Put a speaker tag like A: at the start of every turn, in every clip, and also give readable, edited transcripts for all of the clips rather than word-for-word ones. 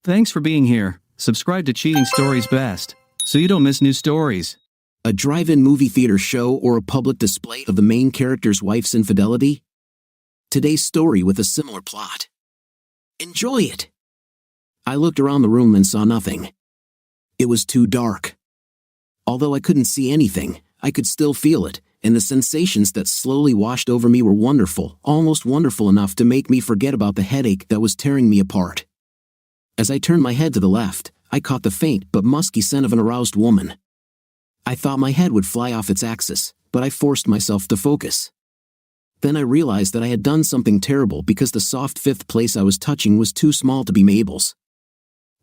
A: Thanks for being here. Subscribe to Cheating Stories Best, so you don't miss new stories.
B: A drive-in movie theater show or a public display of the main character's wife's infidelity? Today's story with a similar plot. Enjoy it! I looked around the room and saw nothing. It was too dark. Although I couldn't see anything, I could still feel it, and the sensations that slowly washed over me were wonderful, almost wonderful enough to make me forget about the headache that was tearing me apart. As I turned my head to the left, I caught the faint but musky scent of an aroused woman. I thought my head would fly off its axis, but I forced myself to focus. Then I realized that I had done something terrible because the soft fifth place I was touching was too small to be Mabel's.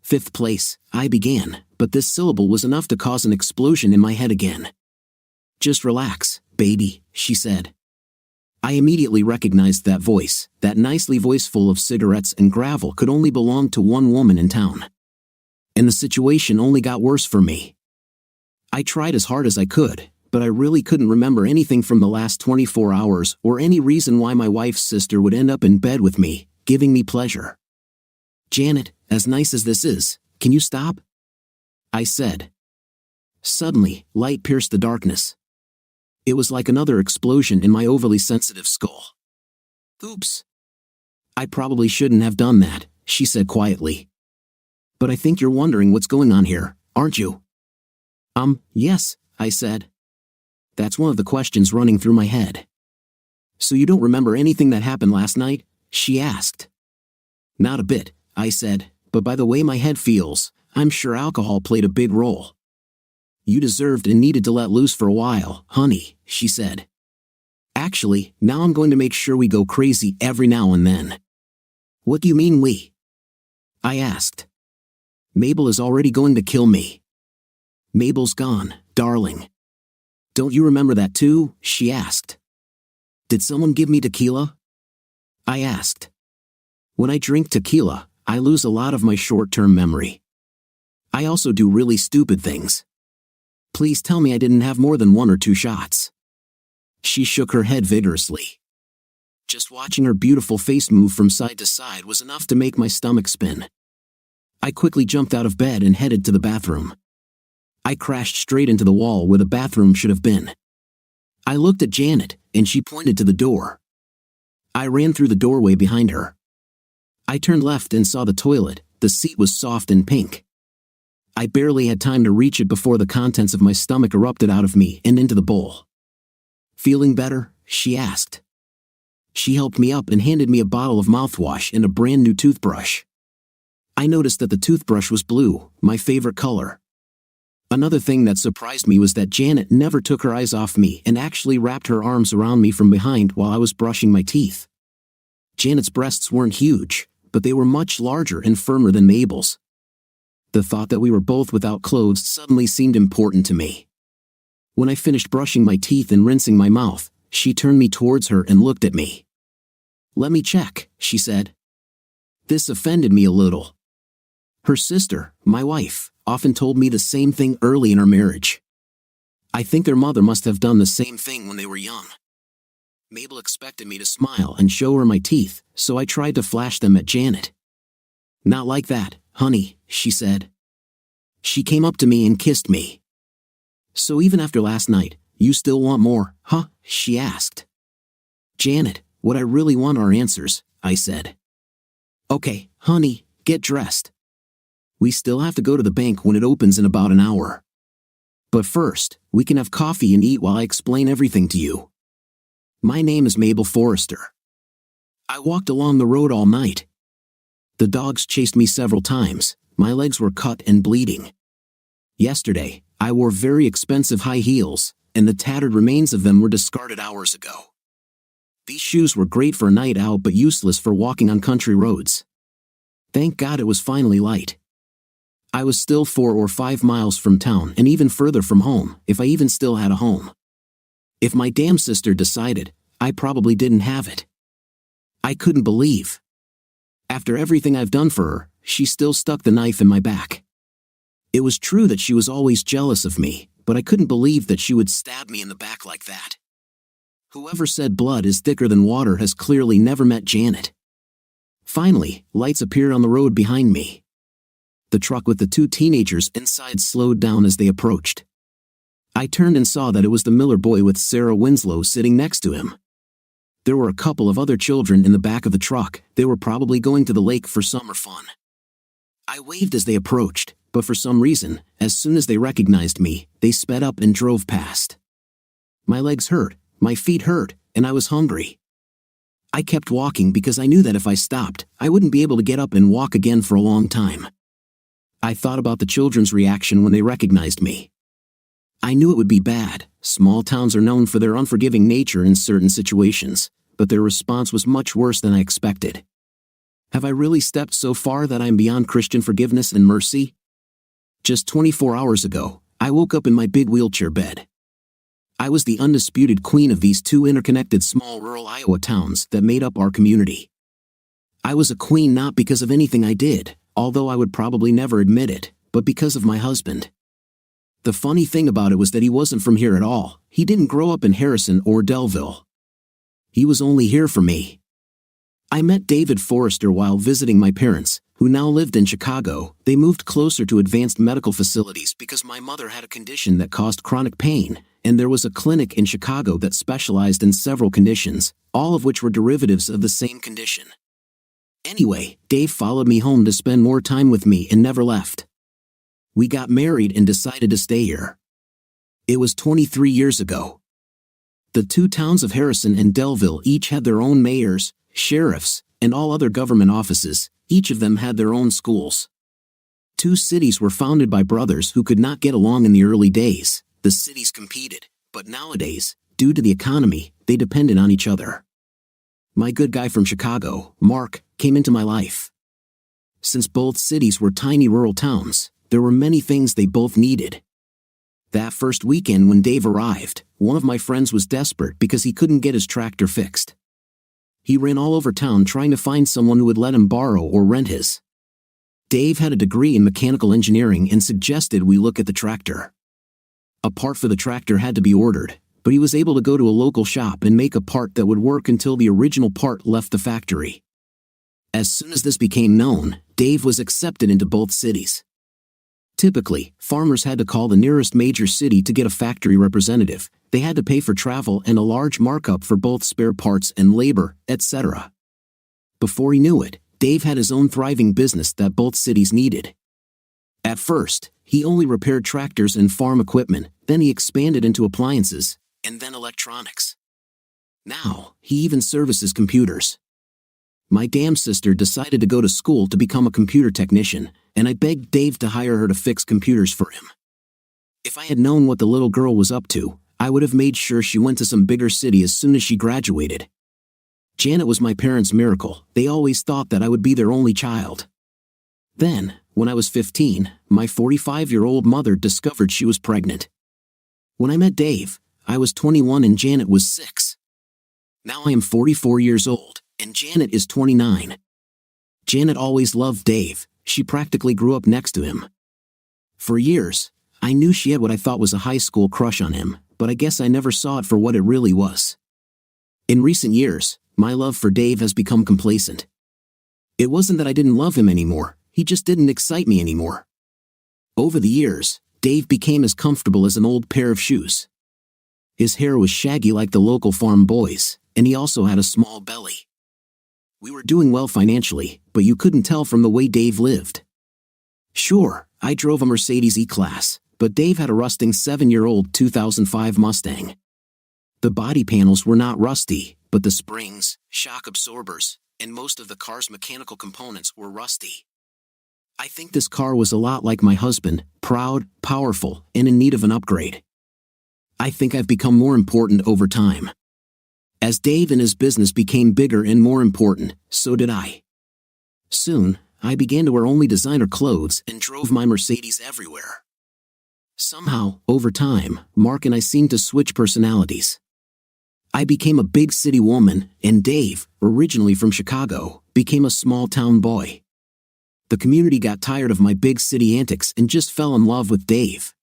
B: Fifth place, I began, but this syllable was enough to cause an explosion in my head again. Just relax, baby, she said. I immediately recognized that voice. That nicely voice full of cigarettes and gravel could only belong to one woman in town. And the situation only got worse for me. I tried as hard as I could, but I really couldn't remember anything from the last 24 hours or any reason why my wife's sister would end up in bed with me, giving me pleasure. Janet, as nice as this is, can you stop? I said. Suddenly, light pierced the darkness. It was like another explosion in my overly sensitive skull. Oops. I probably shouldn't have done that, she said quietly. But I think you're wondering what's going on here, aren't you? Yes, I said. That's one of the questions running through my head. So you don't remember anything that happened last night? She asked. Not a bit, I said, but by the way my head feels, I'm sure alcohol played a big role. You deserved and needed to let loose for a while, honey, she said. Actually, now I'm going to make sure we go crazy every now and then. What do you mean we? I asked. Mabel is already going to kill me. Mabel's gone, darling. Don't you remember that too? She asked. Did someone give me tequila? I asked. When I drink tequila, I lose a lot of my short-term memory. I also do really stupid things. Please tell me I didn't have more than 1 or 2 shots. She shook her head vigorously. Just watching her beautiful face move from side to side was enough to make my stomach spin. I quickly jumped out of bed and headed to the bathroom. I crashed straight into the wall where the bathroom should have been. I looked at Janet, and she pointed to the door. I ran through the doorway behind her. I turned left and saw the toilet. The seat was soft and pink. I barely had time to reach it before the contents of my stomach erupted out of me and into the bowl. Feeling better? She asked. She helped me up and handed me a bottle of mouthwash and a brand new toothbrush. I noticed that the toothbrush was blue, my favorite color. Another thing that surprised me was that Janet never took her eyes off me and actually wrapped her arms around me from behind while I was brushing my teeth. Janet's breasts weren't huge, but they were much larger and firmer than Mabel's. The thought that we were both without clothes suddenly seemed important to me. When I finished brushing my teeth and rinsing my mouth, she turned me towards her and looked at me. Let me check, she said. This offended me a little. Her sister, my wife, often told me the same thing early in our marriage. I think their mother must have done the same thing when they were young. Mabel expected me to smile and show her my teeth, so I tried to flash them at Janet. Not like that, honey, she said. She came up to me and kissed me. So even after last night, you still want more, huh? She asked. Janet, what I really want are answers, I said. Okay, honey, get dressed. We still have to go to the bank when it opens in about an hour. But first, we can have coffee and eat while I explain everything to you. My name is Mabel Forrester. I walked along the road all night. The dogs chased me several times. My legs were cut and bleeding. Yesterday, I wore very expensive high heels, and the tattered remains of them were discarded hours ago. These shoes were great for a night out but useless for walking on country roads. Thank God it was finally light. I was still 4 or 5 miles from town and even further from home, if I even still had a home. If my damn sister decided, I probably didn't have it. I couldn't believe. After everything I've done for her, she still stuck the knife in my back. It was true that she was always jealous of me, but I couldn't believe that she would stab me in the back like that. Whoever said blood is thicker than water has clearly never met Janet. Finally, lights appeared on the road behind me. The truck with the two teenagers inside slowed down as they approached. I turned and saw that it was the Miller boy with Sarah Winslow sitting next to him. There were a couple of other children in the back of the truck. They were probably going to the lake for summer fun. I waved as they approached, but for some reason, as soon as they recognized me, they sped up and drove past. My legs hurt, my feet hurt, and I was hungry. I kept walking because I knew that if I stopped, I wouldn't be able to get up and walk again for a long time. I thought about the children's reaction when they recognized me. I knew it would be bad. Small towns are known for their unforgiving nature in certain situations, but their response was much worse than I expected. Have I really stepped so far that I am beyond Christian forgiveness and mercy? Just 24 hours ago, I woke up in my big wheelchair bed. I was the undisputed queen of these two interconnected small rural Iowa towns that made up our community. I was a queen not because of anything I did, although I would probably never admit it, but because of my husband. The funny thing about it was that he wasn't from here at all. He didn't grow up in Harrison or Delville. He was only here for me. I met David Forrester while visiting my parents, who now lived in Chicago. They moved closer to advanced medical facilities because my mother had a condition that caused chronic pain, and there was a clinic in Chicago that specialized in several conditions, all of which were derivatives of the same condition. Anyway, Dave followed me home to spend more time with me and never left. We got married and decided to stay here. It was 23 years ago. The two towns of Harrison and Delville each had their own mayors, sheriffs, and all other government offices. Each of them had their own schools. Two cities were founded by brothers who could not get along in the early days. The cities competed, but nowadays, due to the economy, they depended on each other. My good guy from Chicago, Mark, came into my life. Since both cities were tiny rural towns, there were many things they both needed. That first weekend when Dave arrived, one of my friends was desperate because he couldn't get his tractor fixed. He ran all over town trying to find someone who would let him borrow or rent his. Dave had a degree in mechanical engineering and suggested we look at the tractor. A part for the tractor had to be ordered, but he was able to go to a local shop and make a part that would work until the original part left the factory. As soon as this became known, Dave was accepted into both cities. Typically, farmers had to call the nearest major city to get a factory representative. They had to pay for travel and a large markup for both spare parts and labor, etc. Before he knew it, Dave had his own thriving business that both cities needed. At first, he only repaired tractors and farm equipment, then he expanded into appliances, and then electronics. Now, he even services computers. My damn sister decided to go to school to become a computer technician, and I begged Dave to hire her to fix computers for him. If I had known what the little girl was up to, I would have made sure she went to some bigger city as soon as she graduated. Janet was my parents' miracle. They always thought that I would be their only child. Then, when I was 15, my 45-year-old mother discovered she was pregnant. When I met Dave, I was 21 and Janet was 6. Now I am 44 years old, and Janet is 29. Janet always loved Dave. She practically grew up next to him. For years, I knew she had what I thought was a high school crush on him, but I guess I never saw it for what it really was. In recent years, my love for Dave has become complacent. It wasn't that I didn't love him anymore, he just didn't excite me anymore. Over the years, Dave became as comfortable as an old pair of shoes. His hair was shaggy like the local farm boys, and he also had a small belly. We were doing well financially, but you couldn't tell from the way Dave lived. Sure, I drove a Mercedes E-Class, but Dave had a rusting 7-year-old 2005 Mustang. The body panels were not rusty, but the springs, shock absorbers, and most of the car's mechanical components were rusty. I think this car was a lot like my husband, proud, powerful, and in need of an upgrade. I think I've become more important over time. As Dave and his business became bigger and more important, so did I. Soon, I began to wear only designer clothes and drove my Mercedes everywhere. Somehow, over time, Mark and I seemed to switch personalities. I became a big city woman, and Dave, originally from Chicago, became a small town boy. The community got tired of my big city antics and just fell in love with Dave.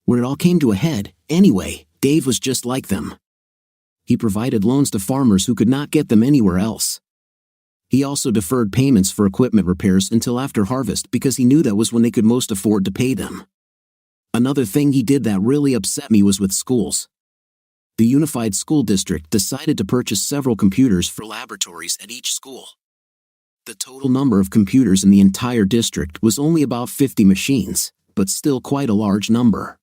B: When it all came to a head, anyway, Dave was just like them. He provided loans to farmers who could not get them anywhere else. He also deferred payments for equipment repairs until after harvest because he knew that was when they could most afford to pay them. Another thing he did that really upset me was with schools. The Unified School District decided to purchase several computers for laboratories at each school. The total number of computers in the entire district was only about 50 machines, but still quite a large number.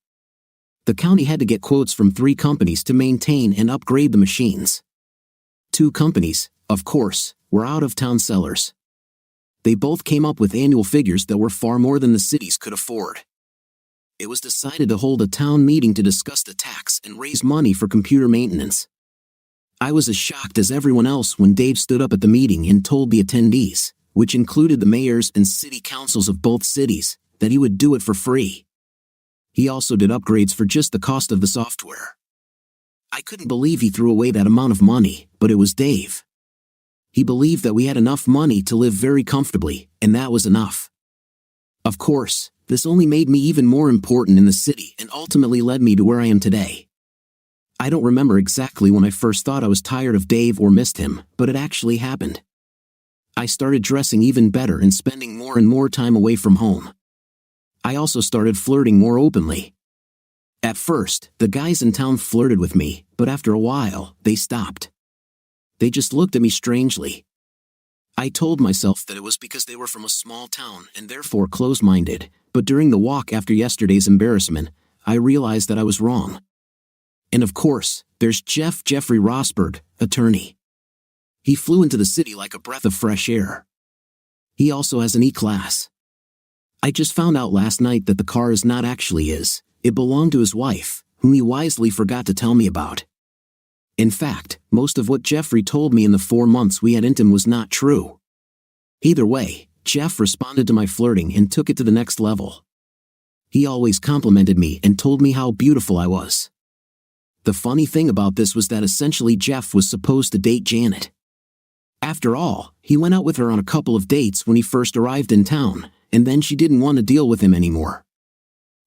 B: The county had to get quotes from 3 companies to maintain and upgrade the machines. 2 companies, of course, were out-of-town sellers. They both came up with annual figures that were far more than the cities could afford. It was decided to hold a town meeting to discuss the tax and raise money for computer maintenance. I was as shocked as everyone else when Dave stood up at the meeting and told the attendees, which included the mayors and city councils of both cities, that he would do it for free. He also did upgrades for just the cost of the software. I couldn't believe he threw away that amount of money, but it was Dave. He believed that we had enough money to live very comfortably, and that was enough. Of course, this only made me even more important in the city and ultimately led me to where I am today. I don't remember exactly when I first thought I was tired of Dave or missed him, but it actually happened. I started dressing even better and spending more and more time away from home. I also started flirting more openly. At first, the guys in town flirted with me, but after a while, they stopped. They just looked at me strangely. I told myself that it was because they were from a small town and therefore close-minded, but during the walk after yesterday's embarrassment, I realized that I was wrong. And of course, there's Jeffrey Rosberg, attorney. He flew into the city like a breath of fresh air. He also has an E-Class. I just found out last night that the car is not actually his. It belonged to his wife, whom he wisely forgot to tell me about. In fact, most of what Jeffrey told me in the 4 months we had intim was not true. Either way, Jeff responded to my flirting and took it to the next level. He always complimented me and told me how beautiful I was. The funny thing about this was that essentially Jeff was supposed to date Janet. After all, he went out with her on a couple of dates when he first arrived in town, and then she didn't want to deal with him anymore.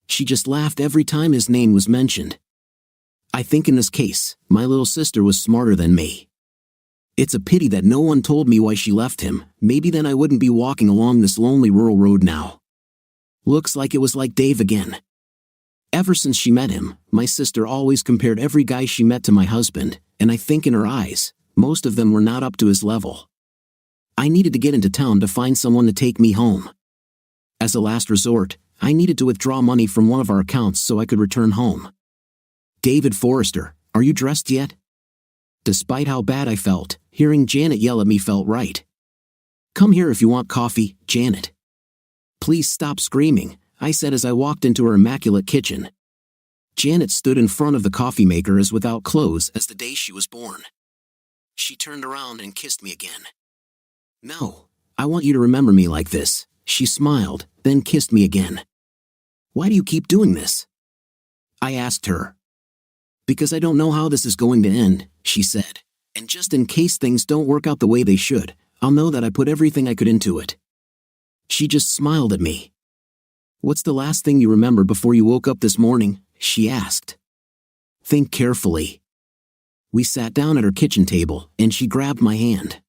B: She just laughed every time his name was mentioned. I think in this case, my little sister was smarter than me. It's a pity that no one told me why she left him. Maybe then I wouldn't be walking along this lonely rural road now. Looks like it was like Dave again. Ever since she met him, my sister always compared every guy she met to my husband, and I think in her eyes, most of them were not up to his level. I needed to get into town to find someone to take me home. As a last resort, I needed to withdraw money from one of our accounts so I could return home. David Forrester, are you dressed yet? Despite how bad I felt, hearing Janet yell at me felt right. Come here if you want coffee, Janet. Please stop screaming, I said as I walked into her immaculate kitchen. Janet stood in front of the coffee maker as without clothes as the day she was born. She turned around and kissed me again. No, I want you to remember me like this, she smiled, then kissed me again. Why do you keep doing this? I asked her. Because I don't know how this is going to end, she said, and just in case things don't work out the way they should, I'll know that I put everything I could into it. She just smiled at me. What's the last thing you remember before you woke up this morning? She asked. Think carefully. We sat down at her kitchen table, and she grabbed my hand.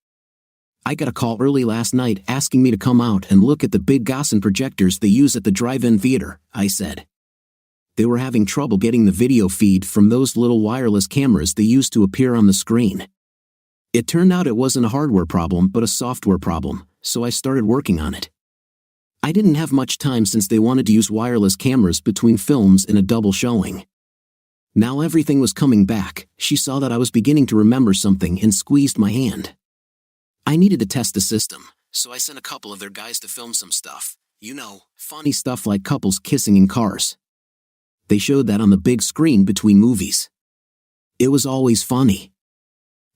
B: I got a call early last night asking me to come out and look at the big Gaussian projectors they use at the drive-in theater, I said. They were having trouble getting the video feed from those little wireless cameras they used to appear on the screen. It turned out it wasn't a hardware problem but a software problem, so I started working on it. I didn't have much time since they wanted to use wireless cameras between films in a double showing. Now everything was coming back. She saw that I was beginning to remember something and squeezed my hand. I needed to test the system, so I sent a couple of their guys to film some stuff. You know, funny stuff like couples kissing in cars. They showed that on the big screen between movies. It was always funny.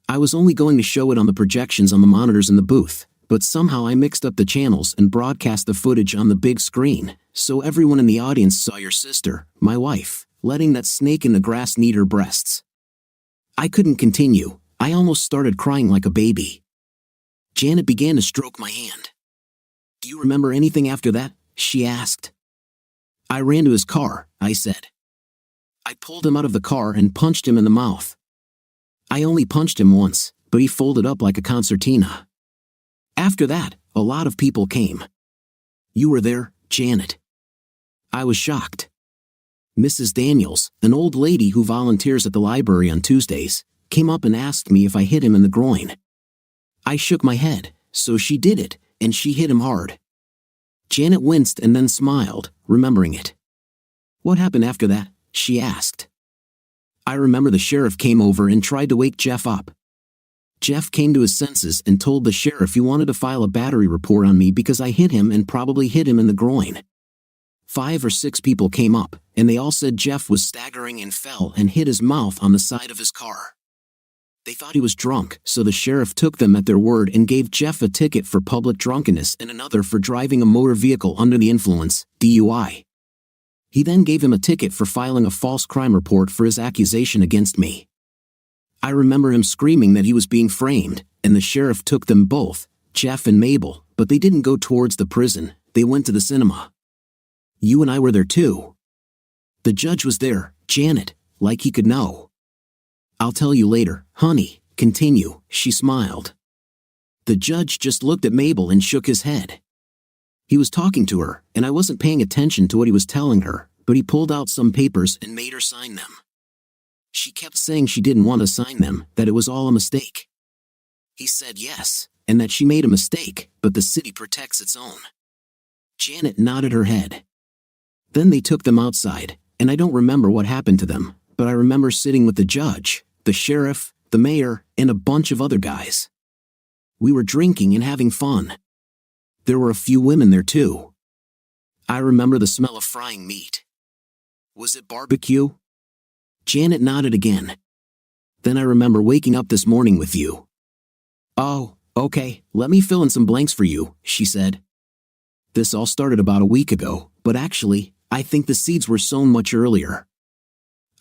B: I was only going to show it on the projections on the monitors in the booth, but somehow I mixed up the channels and broadcast the footage on the big screen, so everyone in the audience saw your sister, my wife, letting that snake in the grass knead her breasts. I couldn't continue. I almost started crying like a baby. Janet began to stroke my hand. Do you remember anything after that? She asked. I ran to his car, I said. I pulled him out of the car and punched him in the mouth. I only punched him once, but he folded up like a concertina. After that, a lot of people came. You were there, Janet. I was shocked. Mrs. Daniels, an old lady who volunteers at the library on Tuesdays, came up and asked me if I hit him in the groin. I shook my head, so she did it, and she hit him hard. Janet winced and then smiled, remembering it. What happened after that? She asked. I remember the sheriff came over and tried to wake Jeff up. Jeff came to his senses and told the sheriff he wanted to file a battery report on me because I hit him and probably hit him in the groin. 5 or 6 people came up, and they all said Jeff was staggering and fell and hit his mouth on the side of his car. They thought he was drunk, so the sheriff took them at their word and gave Jeff a ticket for public drunkenness and another for driving a motor vehicle under the influence, DUI. He then gave him a ticket for filing a false crime report for his accusation against me. I remember him screaming that he was being framed, and the sheriff took them both, Jeff and Mabel, but they didn't go towards the prison, they went to the cinema. You and I were there too. The judge was there, Janet, like he could know. I'll tell you later, honey, continue, she smiled. The judge just looked at Mabel and shook his head. He was talking to her, and I wasn't paying attention to what he was telling her, but he pulled out some papers and made her sign them. She kept saying she didn't want to sign them, that it was all a mistake. He said yes, and that she made a mistake, but the city protects its own. Janet nodded her head. Then they took them outside, and I don't remember what happened to them, but I remember sitting with the judge, the sheriff, the mayor, and a bunch of other guys. We were drinking and having fun. There were a few women there too. I remember the smell of frying meat. Was it barbecue? Janet nodded again. Then I remember waking up this morning with you. Oh, okay, let me fill in some blanks for you, she said. This all started about a week ago, but actually, I think the seeds were sown much earlier.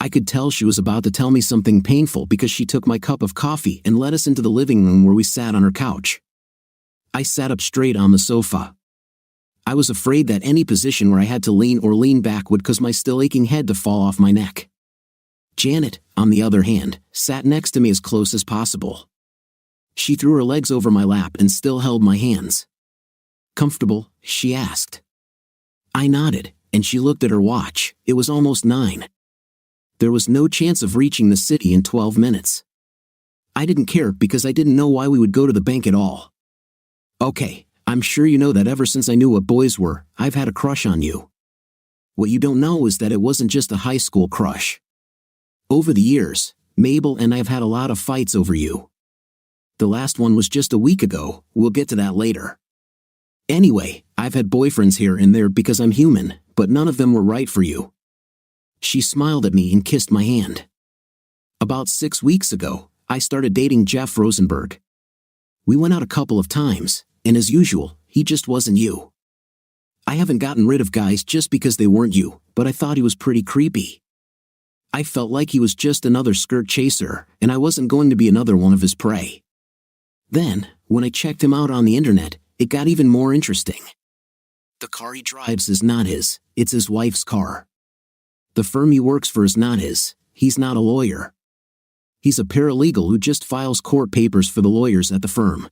B: I could tell she was about to tell me something painful because she took my cup of coffee and led us into the living room where we sat on her couch. I sat up straight on the sofa. I was afraid that any position where I had to lean or lean back would cause my still aching head to fall off my neck. Janet, on the other hand, sat next to me as close as possible. She threw her legs over my lap and still held my hands. Comfortable? She asked. I nodded, and she looked at her watch. It was almost 9. There was no chance of reaching the city in 12 minutes. I didn't care because I didn't know why we would go to the bank at all. Okay, I'm sure you know that ever since I knew what boys were, I've had a crush on you. What you don't know is that it wasn't just a high school crush. Over the years, Mabel and I have had a lot of fights over you. The last one was just a week ago, we'll get to that later. Anyway, I've had boyfriends here and there because I'm human, but none of them were right for you. She smiled at me and kissed my hand. About 6 weeks ago, I started dating Jeff Rosenberg. We went out a couple of times, and as usual, he just wasn't you. I haven't gotten rid of guys just because they weren't you, but I thought he was pretty creepy. I felt like he was just another skirt chaser, and I wasn't going to be another one of his prey. Then, when I checked him out on the internet, it got even more interesting. The car he drives is not his, it's his wife's car. The firm he works for is not his, he's not a lawyer. He's a paralegal who just files court papers for the lawyers at the firm.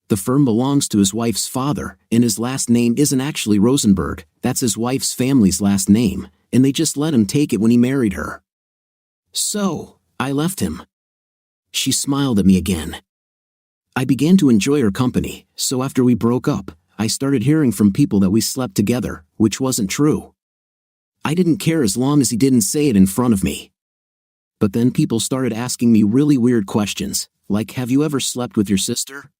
B: The firm belongs to his wife's father, and his last name isn't actually Rosenberg, that's his wife's family's last name, and they just let him take it when he married her. So, I left him. She smiled at me again. I began to enjoy her company, so after we broke up, I started hearing from people that we slept together, which wasn't true. I didn't care as long as he didn't say it in front of me. But then people started asking me really weird questions, like, have you ever slept with your sister?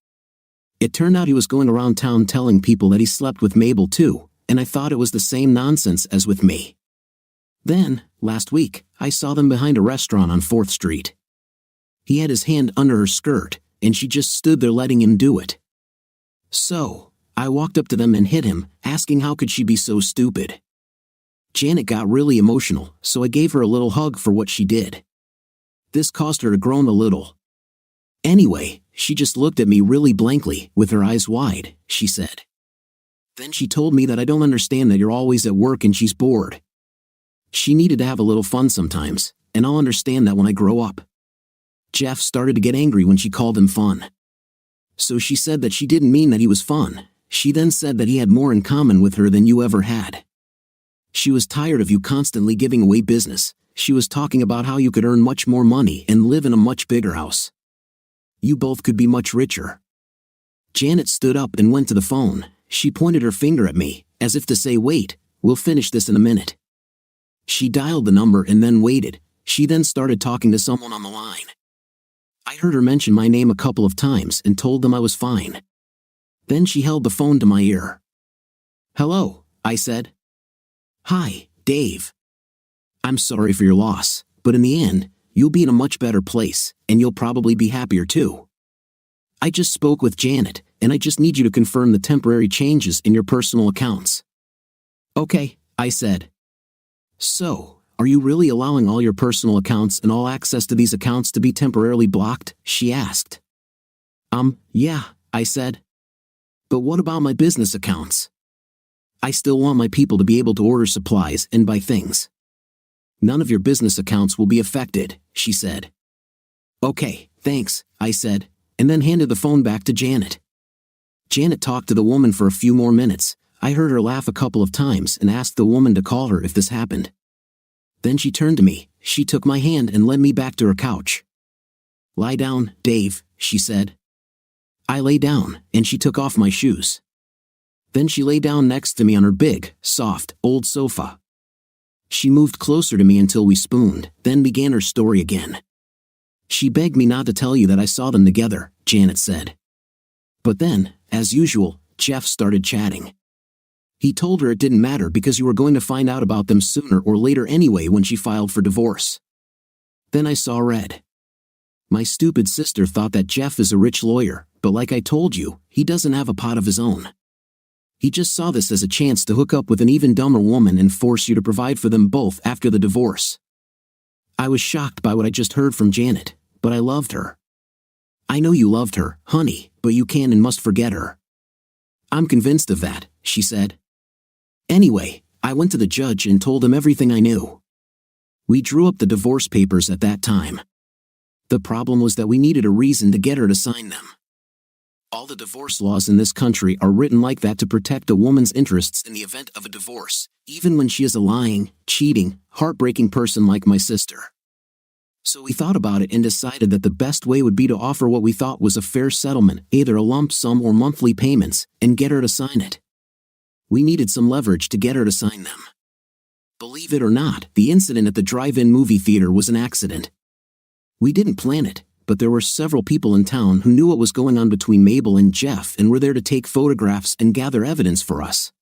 B: It turned out he was going around town telling people that he slept with Mabel too, and I thought it was the same nonsense as with me. Then, last week, I saw them behind a restaurant on 4th Street. He had his hand under her skirt, and she just stood there letting him do it. So, I walked up to them and hit him, asking how could she be so stupid. Janet got really emotional, so I gave her a little hug for what she did. This caused her to groan a little. Anyway, she just looked at me really blankly, with her eyes wide, she said. Then she told me that I don't understand that you're always at work and she's bored. She needed to have a little fun sometimes, and I'll understand that when I grow up. Jeff started to get angry when she called him fun. So she said that she didn't mean that he was fun. She then said that he had more in common with her than you ever had. She was tired of you constantly giving away business. She was talking about how you could earn much more money and live in a much bigger house. You both could be much richer. Janet stood up and went to the phone. She pointed her finger at me, as if to say, wait, we'll finish this in a minute. She dialed the number and then waited. She then started talking to someone on the line. I heard her mention my name a couple of times and told them I was fine. Then she held the phone to my ear. Hello, I said. Hi, Dave. I'm sorry for your loss, but in the end, you'll be in a much better place, and you'll probably be happier too. I just spoke with Janet, and I just need you to confirm the temporary changes in your personal accounts. Okay, I said. So, are you really allowing all your personal accounts and all access to these accounts to be temporarily blocked? She asked. Yeah, I said. But what about my business accounts? I still want my people to be able to order supplies and buy things. None of your business accounts will be affected, she said. Okay, thanks, I said, and then handed the phone back to Janet. Janet talked to the woman for a few more minutes. I heard her laugh a couple of times and asked the woman to call her if this happened. Then she turned to me, she took my hand and led me back to her couch. Lie down, Dave, she said. I lay down, and she took off my shoes. Then she lay down next to me on her big, soft, old sofa. She moved closer to me until we spooned, then began her story again. She begged me not to tell you that I saw them together, Janet said. But then, as usual, Jeff started chatting. He told her it didn't matter because you were going to find out about them sooner or later anyway when she filed for divorce. Then I saw red. My stupid sister thought that Jeff is a rich lawyer, but like I told you, he doesn't have a pot of his own. He just saw this as a chance to hook up with an even dumber woman and force you to provide for them both after the divorce. I was shocked by what I just heard from Janet, but I loved her. I know you loved her, honey, but you can and must forget her. I'm convinced of that, she said. Anyway, I went to the judge and told him everything I knew. We drew up the divorce papers at that time. The problem was that we needed a reason to get her to sign them. All the divorce laws in this country are written like that to protect a woman's interests in the event of a divorce, even when she is a lying, cheating, heartbreaking person like my sister. So we thought about it and decided that the best way would be to offer what we thought was a fair settlement, either a lump sum or monthly payments, and get her to sign it. We needed some leverage to get her to sign them. Believe it or not, the incident at the drive-in movie theater was an accident. We didn't plan it, but there were several people in town who knew what was going on between Mabel and Jeff and were there to take photographs and gather evidence for us.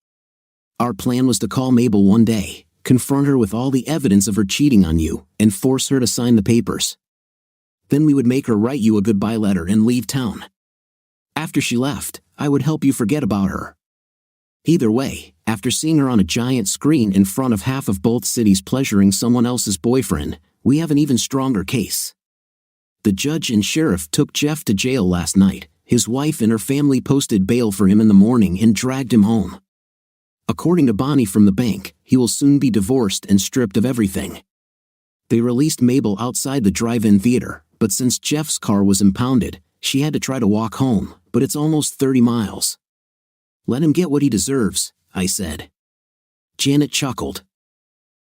B: Our plan was to call Mabel one day, confront her with all the evidence of her cheating on you, and force her to sign the papers. Then we would make her write you a goodbye letter and leave town. After she left, I would help you forget about her. Either way, after seeing her on a giant screen in front of half of both cities pleasuring someone else's boyfriend, we have an even stronger case. The judge and sheriff took Jeff to jail last night. His wife and her family posted bail for him in the morning and dragged him home. According to Bonnie from the bank, he will soon be divorced and stripped of everything. They released Mabel outside the drive-in theater, but since Jeff's car was impounded, she had to try to walk home, but it's almost 30 miles. Let him get what he deserves, I said. Janet chuckled.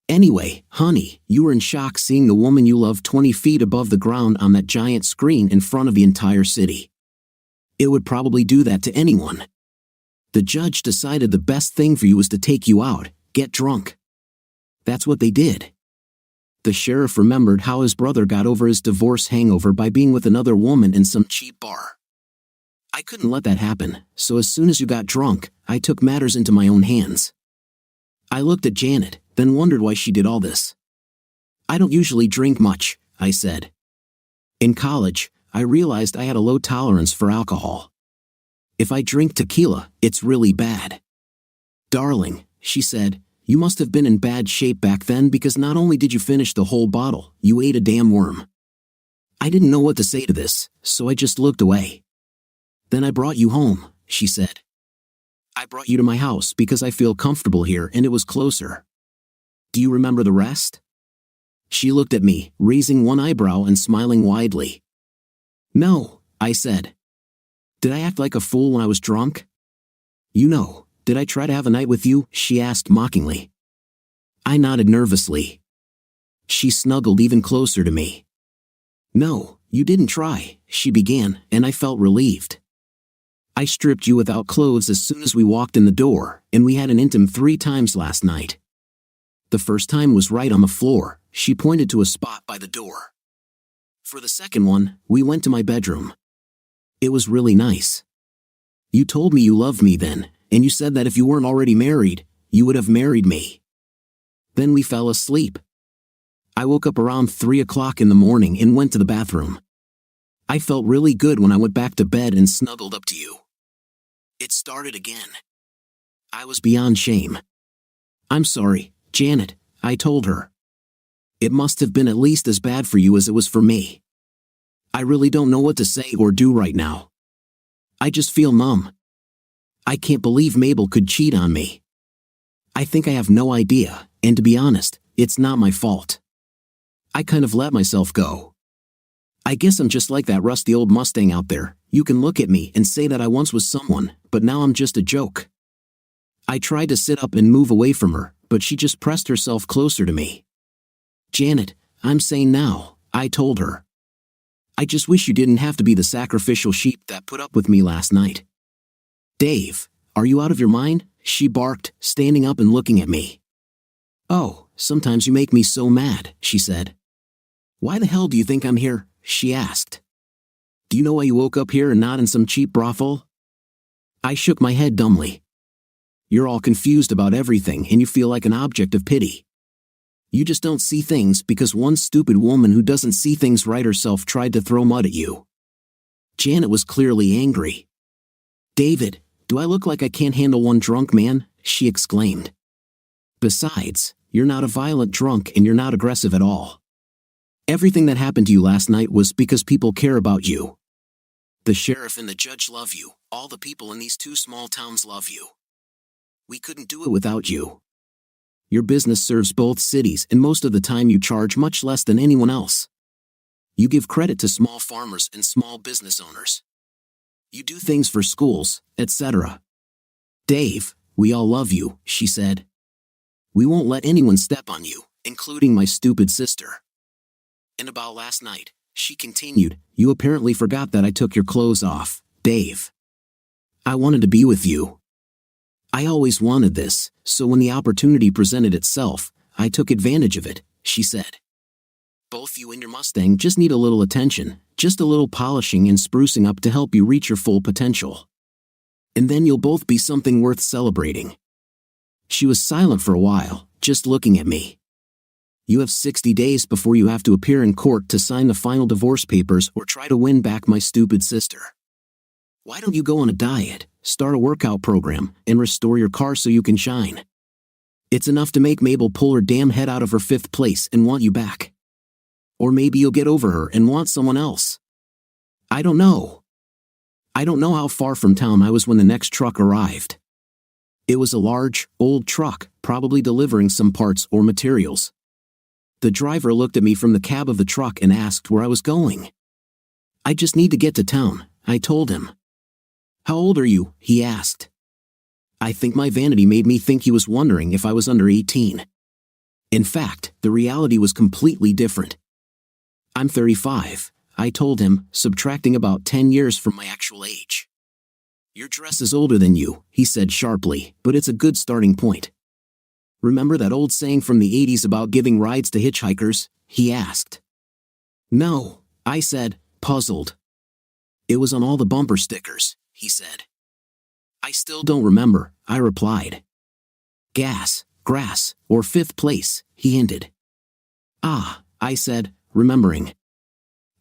B: Anyway, honey, you were in shock seeing the woman you love 20 feet above the ground on that giant screen in front of the entire city. It would probably do that to anyone. The judge decided the best thing for you was to take you out, get drunk. That's what they did. The sheriff remembered how his brother got over his divorce hangover by being with another woman in some cheap bar. I couldn't let that happen, so as soon as you got drunk, I took matters into my own hands. I looked at Janet, then wondered why she did all this. I don't usually drink much, I said. In college, I realized I had a low tolerance for alcohol. If I drink tequila, it's really bad. Darling, she said, you must have been in bad shape back then because not only did you finish the whole bottle, you ate a damn worm. I didn't know what to say to this, so I just looked away. Then I brought you home, she said. I brought you to my house because I feel comfortable here and it was closer. Do you remember the rest? She looked at me, raising one eyebrow and smiling widely. No, I said. Did I act like a fool when I was drunk? You know, did I try to have a night with you? She asked mockingly. I nodded nervously. She snuggled even closer to me. No, you didn't try, she began, and I felt relieved. I stripped you without clothes as soon as we walked in the door, and we had an intim 3 times last night. The first time was right on the floor. She pointed to a spot by the door. For the second one, we went to my bedroom. It was really nice. You told me you loved me then, and you said that if you weren't already married, you would have married me. Then we fell asleep. I woke up around 3 o'clock in the morning and went to the bathroom. I felt really good when I went back to bed and snuggled up to you. It started again. I was beyond shame. I'm sorry, Janet, I told her. It must have been at least as bad for you as it was for me. I really don't know what to say or do right now. I just feel numb. I can't believe Mabel could cheat on me. I think I have no idea, and to be honest, it's not my fault. I kind of let myself go. I guess I'm just like that rusty old Mustang out there. You can look at me and say that I once was someone, but now I'm just a joke. I tried to sit up and move away from her, but she just pressed herself closer to me. Janet, I'm sane now, I told her. I just wish you didn't have to be the sacrificial sheep that put up with me last night. Dave, are you out of your mind? She barked, standing up and looking at me. Oh, sometimes you make me so mad, she said. Why the hell do you think I'm here? She asked. Do you know why you woke up here and not in some cheap brothel? I shook my head dumbly. You're all confused about everything and you feel like an object of pity. You just don't see things because one stupid woman who doesn't see things right herself tried to throw mud at you. Janet was clearly angry. David, do I look like I can't handle one drunk man? She exclaimed. Besides, you're not a violent drunk and you're not aggressive at all. Everything that happened to you last night was because people care about you. The sheriff and the judge love you. All the people in these 2 small towns love you. We couldn't do it without you. Your business serves both cities and most of the time you charge much less than anyone else. You give credit to small farmers and small business owners. You do things for schools, etc. Dave, we all love you, she said. We won't let anyone step on you, including my stupid sister. And about last night, she continued, you apparently forgot that I took your clothes off, Dave. I wanted to be with you. I always wanted this, so when the opportunity presented itself, I took advantage of it, she said. Both you and your Mustang just need a little attention, just a little polishing and sprucing up to help you reach your full potential. And then you'll both be something worth celebrating. She was silent for a while, just looking at me. You have 60 days before you have to appear in court to sign the final divorce papers or try to win back my stupid sister. Why don't you go on a diet, start a workout program, and restore your car so you can shine? It's enough to make Mabel pull her damn head out of her 5th place and want you back. Or maybe you'll get over her and want someone else. I don't know. I don't know how far from town I was when the next truck arrived. It was a large, old truck, probably delivering some parts or materials. The driver looked at me from the cab of the truck and asked where I was going. I just need to get to town, I told him. How old are you? He asked. I think my vanity made me think he was wondering if I was under 18. In fact, the reality was completely different. I'm 35, I told him, subtracting about 10 years from my actual age. Your dress is older than you, he said sharply, but it's a good starting point. Remember that old saying from the 80s about giving rides to hitchhikers? He asked. No, I said, puzzled. It was on all the bumper stickers, he said. I still don't remember, I replied. Gas, grass, or 5th place, he hinted. Ah, I said, remembering.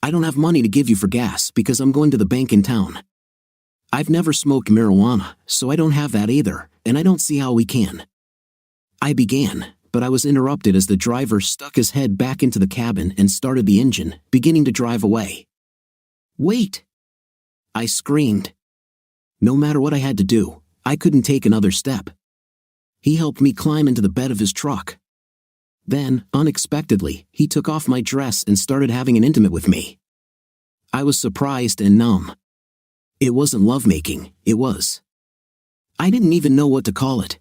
B: I don't have money to give you for gas because I'm going to the bank in town. I've never smoked marijuana, so I don't have that either, and I don't see how we can. I began, but I was interrupted as the driver stuck his head back into the cabin and started the engine, beginning to drive away. Wait! I screamed. No matter what I had to do, I couldn't take another step. He helped me climb into the bed of his truck. Then, unexpectedly, he took off my dress and started having an intimate with me. I was surprised and numb. It wasn't lovemaking, it was. I didn't even know what to call it.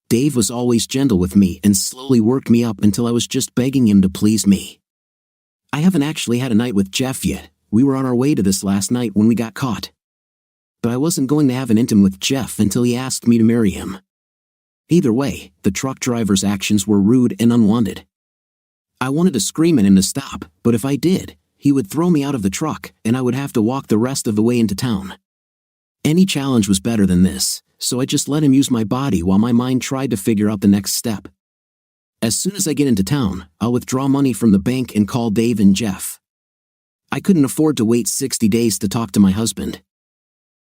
B: Dave was always gentle with me and slowly worked me up until I was just begging him to please me. I haven't actually had a night with Jeff yet. We were on our way to this last night when we got caught. But I wasn't going to have an intim with Jeff until he asked me to marry him. Either way, the truck driver's actions were rude and unwanted. I wanted to scream at him to stop, but if I did, he would throw me out of the truck and I would have to walk the rest of the way into town. Any challenge was better than this, so I just let him use my body while my mind tried to figure out the next step. As soon as I get into town, I'll withdraw money from the bank and call Dave and Jeff. I couldn't afford to wait 60 days to talk to my husband.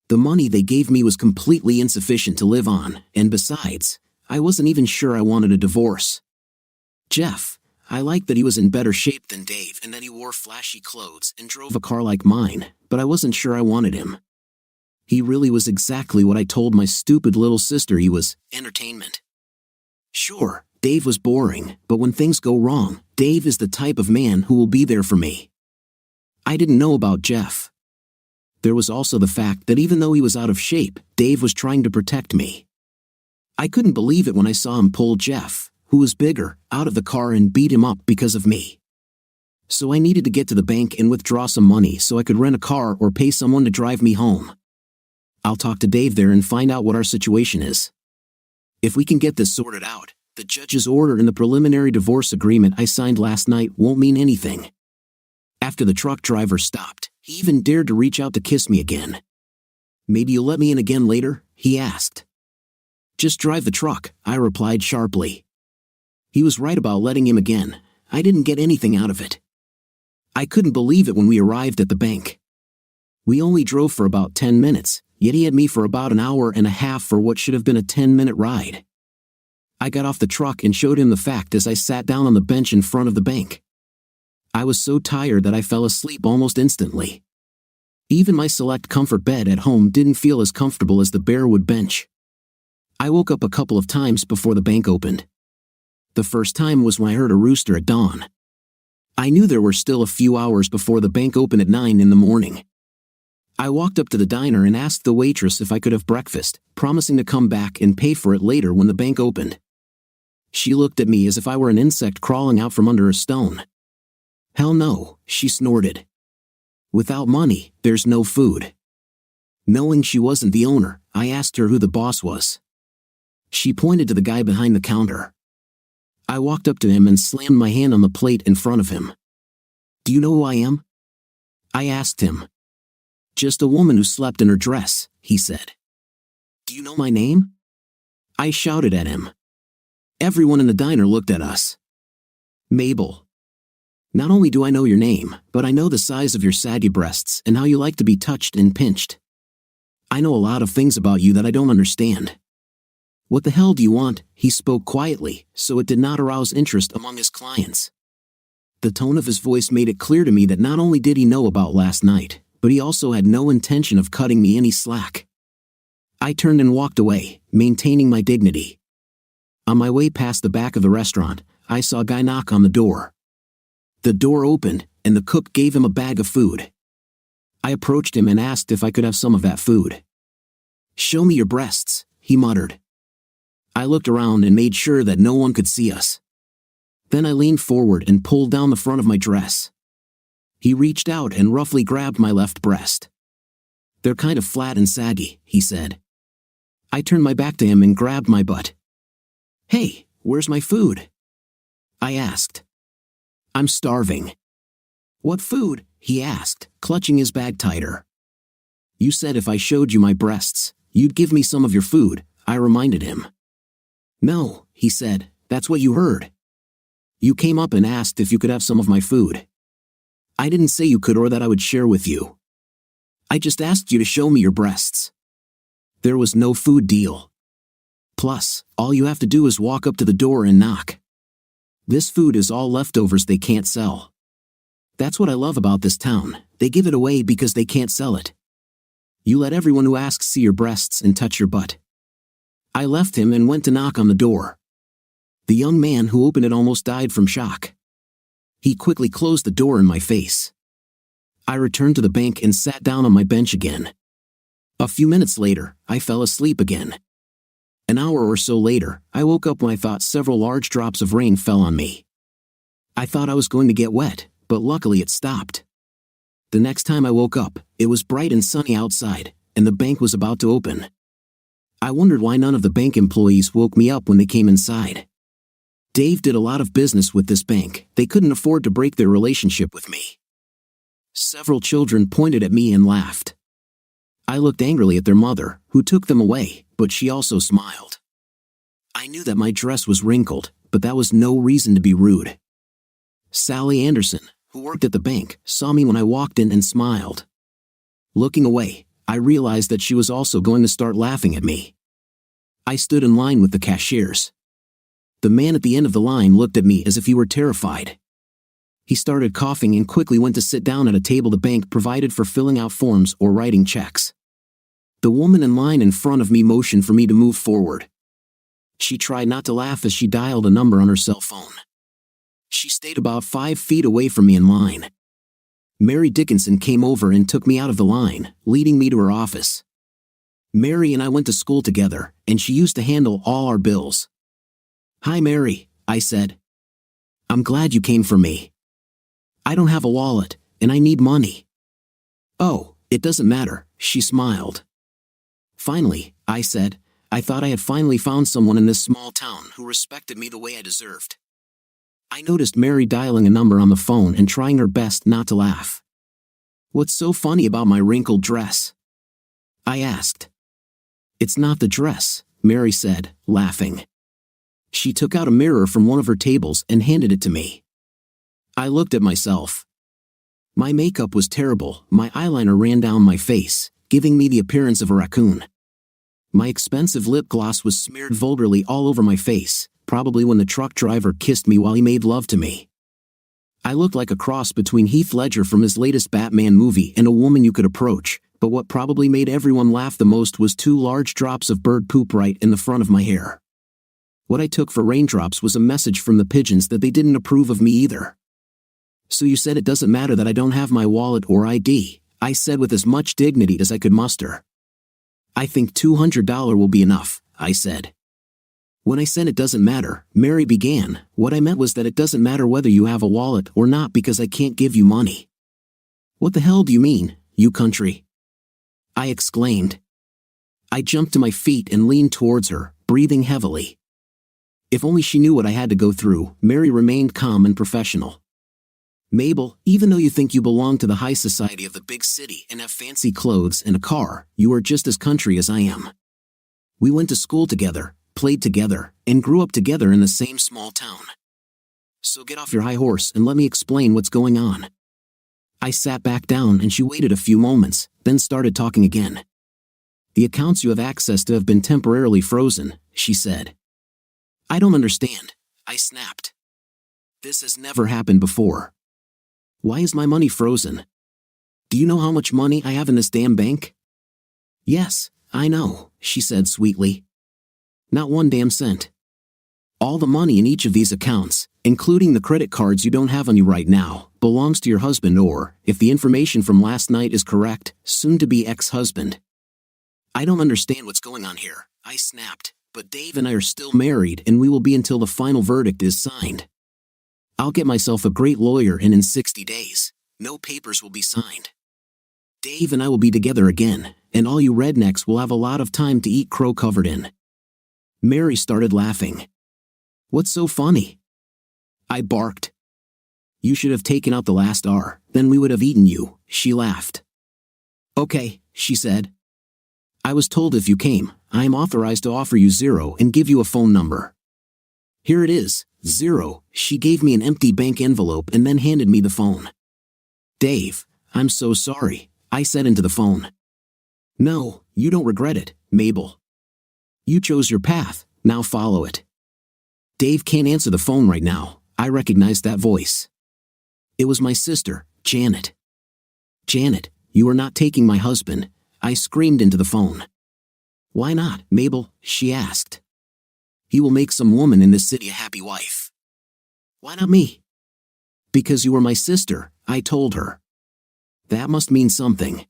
B: The money they gave me was completely insufficient to live on, and besides, I wasn't even sure I wanted a divorce. Jeff, I liked that he was in better shape than Dave and that he wore flashy clothes and drove a car like mine, but I wasn't sure I wanted him. He really was exactly what I told my stupid little sister he was, entertainment. Sure, Dave was boring, but when things go wrong, Dave is the type of man who will be there for me. I didn't know about Jeff. There was also the fact that even though he was out of shape, Dave was trying to protect me. I couldn't believe it when I saw him pull Jeff, who was bigger, out of the car and beat him up because of me. So I needed to get to the bank and withdraw some money so I could rent a car or pay someone to drive me home. I'll talk to Dave there and find out what our situation is. If we can get this sorted out, the judge's order and the preliminary divorce agreement I signed last night won't mean anything. After the truck driver stopped, he even dared to reach out to kiss me again. Maybe you'll let me in again later, he asked. Just drive the truck, I replied sharply. He was right about letting him again. I didn't get anything out of it. I couldn't believe it when we arrived at the bank. We only drove for about 10 minutes, yet he had me for about an hour and a half for what should have been a 10-minute ride. I got off the truck and showed him the fact as I sat down on the bench in front of the bank. I was so tired that I fell asleep almost instantly. Even my select comfort bed at home didn't feel as comfortable as the barewood bench. I woke up a couple of times before the bank opened. The first time was when I heard a rooster at dawn. I knew there were still a few hours before the bank opened at 9 in the morning. I walked up to the diner and asked the waitress if I could have breakfast, promising to come back and pay for it later when the bank opened. She looked at me as if I were an insect crawling out from under a stone. Hell no, she snorted. Without money, there's no food. Knowing she wasn't the owner, I asked her who the boss was. She pointed to the guy behind the counter. I walked up to him and slammed my hand on the plate in front of him. Do you know who I am? I asked him. Just a woman who slept in her dress, he said. Do you know my name? I shouted at him. Everyone in the diner looked at us. Mabel. Not only do I know your name, but I know the size of your saggy breasts and how you like to be touched and pinched. I know a lot of things about you that I don't understand. What the hell do you want? He spoke quietly, so it did not arouse interest among his clients. The tone of his voice made it clear to me that not only did he know about last night, but he also had no intention of cutting me any slack. I turned and walked away, maintaining my dignity. On my way past the back of the restaurant, I saw a guy knock on the door. The door opened, and the cook gave him a bag of food. I approached him and asked if I could have some of that food. Show me your breasts, he muttered. I looked around and made sure that no one could see us. Then I leaned forward and pulled down the front of my dress. He reached out and roughly grabbed my left breast. They're kind of flat and saggy, he said. I turned my back to him and grabbed my butt. Hey, where's my food? I asked. I'm starving. What food? He asked, clutching his bag tighter. You said if I showed you my breasts, you'd give me some of your food, I reminded him. No, he said, that's what you heard. You came up and asked if you could have some of my food. I didn't say you could or that I would share with you. I just asked you to show me your breasts. There was no food deal. Plus, all you have to do is walk up to the door and knock. This food is all leftovers they can't sell. That's what I love about this town, they give it away because they can't sell it. You let everyone who asks see your breasts and touch your butt. I left him and went to knock on the door. The young man who opened it almost died from shock. He quickly closed the door in my face. I returned to the bank and sat down on my bench again. A few minutes later, I fell asleep again. An hour or so later, I woke up when I thought several large drops of rain fell on me. I thought I was going to get wet, but luckily it stopped. The next time I woke up, it was bright and sunny outside, and the bank was about to open. I wondered why none of the bank employees woke me up when they came inside. Dave did a lot of business with this bank. They couldn't afford to break their relationship with me. Several children pointed at me and laughed. I looked angrily at their mother, who took them away, but she also smiled. I knew that my dress was wrinkled, but that was no reason to be rude. Sally Anderson, who worked at the bank, saw me when I walked in and smiled. Looking away, I realized that she was also going to start laughing at me. I stood in line with the cashiers. The man at the end of the line looked at me as if he were terrified. He started coughing and quickly went to sit down at a table the bank provided for filling out forms or writing checks. The woman in line in front of me motioned for me to move forward. She tried not to laugh as she dialed a number on her cell phone. She stayed about 5 feet away from me in line. Mary Dickinson came over and took me out of the line, leading me to her office. Mary and I went to school together, and she used to handle all our bills. "Hi, Mary," I said. "I'm glad you came for me. I don't have a wallet, and I need money." "Oh, it doesn't matter," she smiled. "Finally," I said, "I thought I had finally found someone in this small town who respected me the way I deserved." I noticed Mary dialing a number on the phone and trying her best not to laugh. "What's so funny about my wrinkled dress?" I asked. "It's not the dress," Mary said, laughing. She took out a mirror from one of her tables and handed it to me. I looked at myself. My makeup was terrible. My eyeliner ran down my face, giving me the appearance of a raccoon. My expensive lip gloss was smeared vulgarly all over my face, probably when the truck driver kissed me while he made love to me. I looked like a cross between Heath Ledger from his latest Batman movie and a woman you could approach, but what probably made everyone laugh the most was 2 large drops of bird poop right in the front of my hair. What I took for raindrops was a message from the pigeons that they didn't approve of me either. "So you said it doesn't matter that I don't have my wallet or ID," I said with as much dignity as I could muster. "I think $200 will be enough," I said. "When I said it doesn't matter," Mary began, "what I meant was that it doesn't matter whether you have a wallet or not because I can't give you money." "What the hell do you mean, you country?" I exclaimed. I jumped to my feet and leaned towards her, breathing heavily. If only she knew what I had to go through. Mary remained calm and professional. "Mabel, even though you think you belong to the high society of the big city and have fancy clothes and a car, you are just as country as I am. We went to school together, played together, and grew up together in the same small town. So get off your high horse and let me explain what's going on." I sat back down and she waited a few moments, then started talking again. "The accounts you have access to have been temporarily frozen," she said. "I don't understand," I snapped. "This has never happened before. Why is my money frozen? Do you know how much money I have in this damn bank?" "Yes, I know," she said sweetly. "Not 1 damn cent. All the money in each of these accounts, including the credit cards you don't have on you right now, belongs to your husband or, if the information from last night is correct, soon-to-be ex-husband." "I don't understand what's going on here," I snapped, "but Dave and I are still married and we will be until the final verdict is signed. I'll get myself a great lawyer and in 60 days, no papers will be signed. Dave and I will be together again, and all you rednecks will have a lot of time to eat crow covered in." Mary started laughing. "What's so funny?" I barked. "You should have taken out the last R, then we would have eaten you," she laughed. "Okay," she said. "I was told if you came, I am authorized to offer you 0 and give you a phone number. Here it is, 0. She gave me an empty bank envelope and then handed me the phone. "Dave, I'm so sorry," I said into the phone. "No, you don't regret it, Mabel. You chose your path, now follow it." Dave can't answer the phone right now. I recognized that voice. It was my sister, Janet. "Janet, you are not taking my husband," I screamed into the phone. "Why not, Mabel?" she asked. "He will make some woman in this city a happy wife." "Why not me?" "Because you were my sister," I told her. "That must mean something."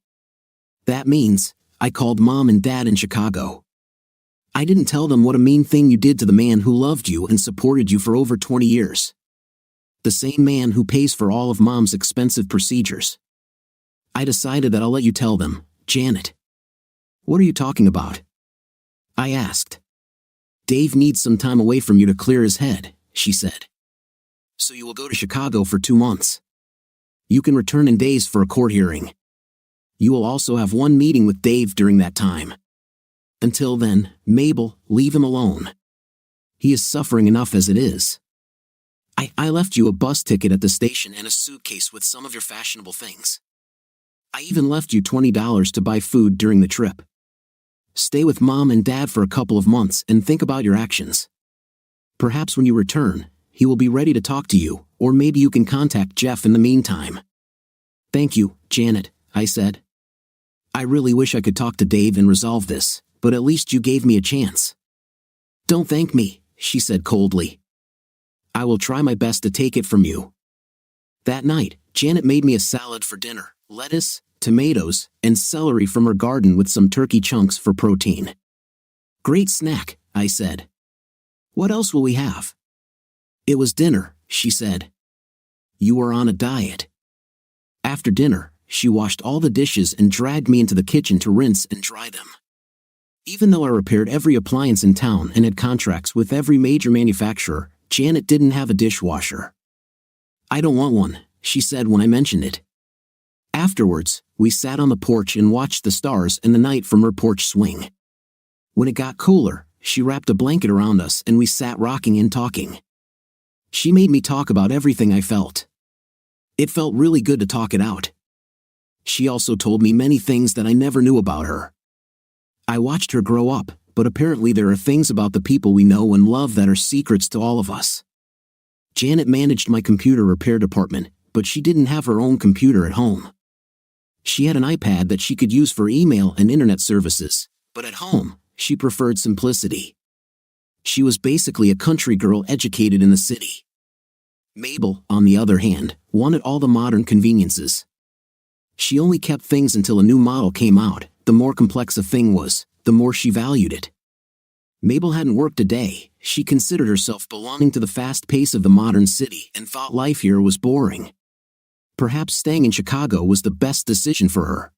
B: "That means," I called Mom and Dad in Chicago. I didn't tell them what a mean thing you did to the man who loved you and supported you for over 20 years. The same man who pays for all of Mom's expensive procedures. I decided that I'll let you tell them, Janet. What are you talking about? I asked. Dave needs some time away from you to clear his head, she said. So you will go to Chicago for 2 months. You can return in days for a court hearing. You will also have one meeting with Dave during that time. Until then, Mabel, leave him alone. He is suffering enough as it is. I left you a bus ticket at the station and a suitcase with some of your fashionable things. I even left you $20 to buy food during the trip. Stay with Mom and Dad for a couple of months and think about your actions. Perhaps when you return, he will be ready to talk to you, or maybe you can contact Jeff in the meantime. Thank you, Janet, I said. I really wish I could talk to Dave and resolve this, but at least you gave me a chance. Don't thank me, she said coldly. I will try my best to take it from you. That night, Janet made me a salad for dinner, lettuce, tomatoes, and celery from her garden with some turkey chunks for protein. Great snack, I said. What else will we have? It was dinner, she said. You are on a diet. After dinner, she washed all the dishes and dragged me into the kitchen to rinse and dry them. Even though I repaired every appliance in town and had contracts with every major manufacturer, Janet didn't have a dishwasher. I don't want one, she said when I mentioned it. Afterwards, we sat on the porch and watched the stars and the night from her porch swing. When it got cooler, she wrapped a blanket around us and we sat rocking and talking. She made me talk about everything I felt. It felt really good to talk it out. She also told me many things that I never knew about her. I watched her grow up, but apparently there are things about the people we know and love that are secrets to all of us. Janet managed my computer repair department, but she didn't have her own computer at home. She had an iPad that she could use for email and internet services, but at home, she preferred simplicity. She was basically a country girl educated in the city. Mabel, on the other hand, wanted all the modern conveniences. She only kept things until a new model came out. The more complex a thing was, the more she valued it. Mabel hadn't worked a day. She considered herself belonging to the fast pace of the modern city and thought life here was boring. Perhaps staying in Chicago was the best decision for her.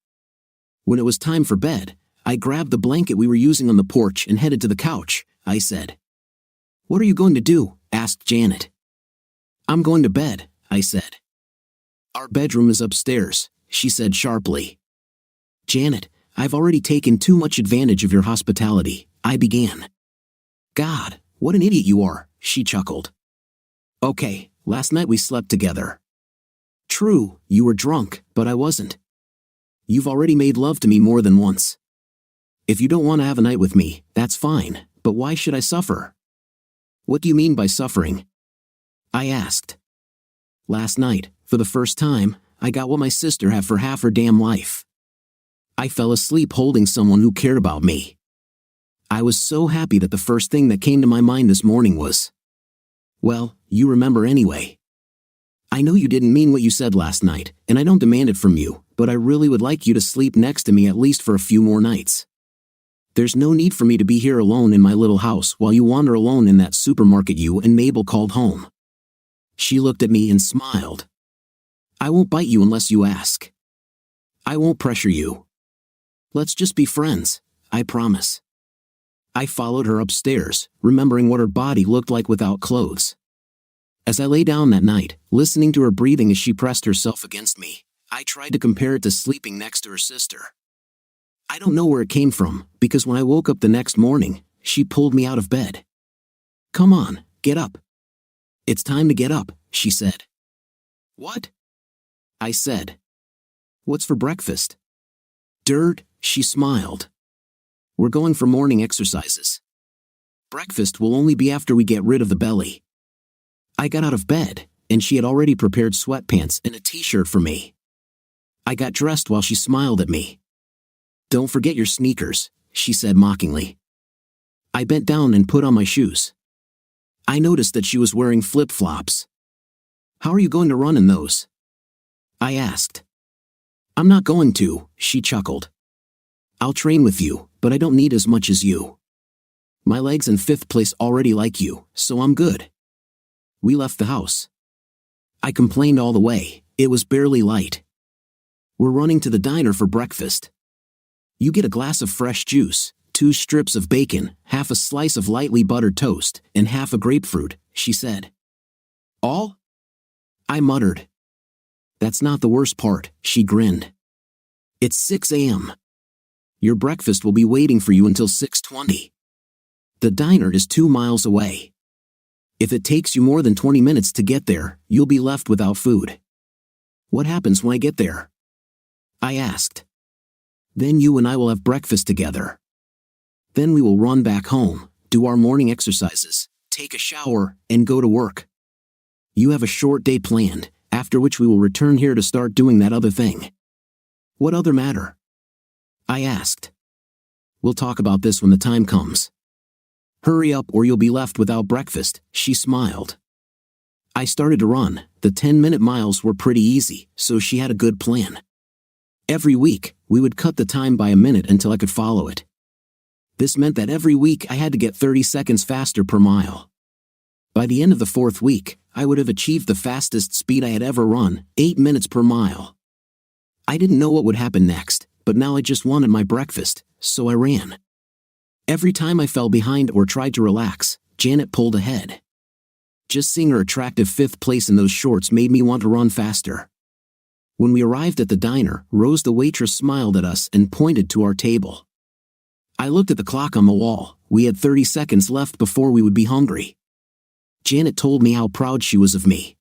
B: When it was time for bed, I grabbed the blanket we were using on the porch and headed to the couch, I said. What are you going to do? Asked Janet. I'm going to bed, I said. Our bedroom is upstairs, she said sharply. Janet, I've already taken too much advantage of your hospitality, I began. God, what an idiot you are, she chuckled. Okay, last night we slept together. True, you were drunk, but I wasn't. You've already made love to me more than once. If you don't want to have a night with me, that's fine, but why should I suffer? What do you mean by suffering? I asked. Last night, for the first time, I got what my sister had for half her damn life. I fell asleep holding someone who cared about me. I was so happy that the first thing that came to my mind this morning was, well, you remember anyway. I know you didn't mean what you said last night, and I don't demand it from you, but I really would like you to sleep next to me at least for a few more nights. There's no need for me to be here alone in my little house while you wander alone in that supermarket you and Mabel called home. She looked at me and smiled. I won't bite you unless you ask. I won't pressure you. Let's just be friends, I promise. I followed her upstairs, remembering what her body looked like without clothes. As I lay down that night, listening to her breathing as she pressed herself against me, I tried to compare it to sleeping next to her sister. I don't know where it came from, because when I woke up the next morning, she pulled me out of bed. Come on, get up. It's time to get up, she said. What? I said. What's for breakfast? Dirt, she smiled. We're going for morning exercises. Breakfast will only be after we get rid of the belly. I got out of bed, and she had already prepared sweatpants and a t-shirt for me. I got dressed while she smiled at me. Don't forget your sneakers, she said mockingly. I bent down and put on my shoes. I noticed that she was wearing flip-flops. How are you going to run in those? I asked. I'm not going to, she chuckled. I'll train with you, but I don't need as much as you. My legs in 5th place already like you, so I'm good. We left the house. I complained all the way, it was barely light. We're running to the diner for breakfast. You get a glass of fresh juice, 2 strips of bacon, half a slice of lightly buttered toast, and half a grapefruit, she said. All? I muttered. That's not the worst part, she grinned. It's 6 a.m. Your breakfast will be waiting for you until 6:20. The diner is 2 miles away. If it takes you more than 20 minutes to get there, you'll be left without food. What happens when I get there? I asked. Then you and I will have breakfast together. Then we will run back home, do our morning exercises, take a shower, and go to work. You have a short day planned, after which we will return here to start doing that other thing. What other matter? I asked. We'll talk about this when the time comes. Hurry up or you'll be left without breakfast, she smiled. I started to run. The 10-minute miles were pretty easy, so she had a good plan. Every week, we would cut the time by a minute until I could follow it. This meant that every week I had to get 30 seconds faster per mile. By the end of the 4th week, I would have achieved the fastest speed I had ever run, 8 minutes per mile. I didn't know what would happen next, but now I just wanted my breakfast, so I ran. Every time I fell behind or tried to relax, Janet pulled ahead. Just seeing her attractive 5th place in those shorts made me want to run faster. When we arrived at the diner, Rose the waitress smiled at us and pointed to our table. I looked at the clock on the wall. We had 30 seconds left before we would be hungry. Janet told me how proud she was of me.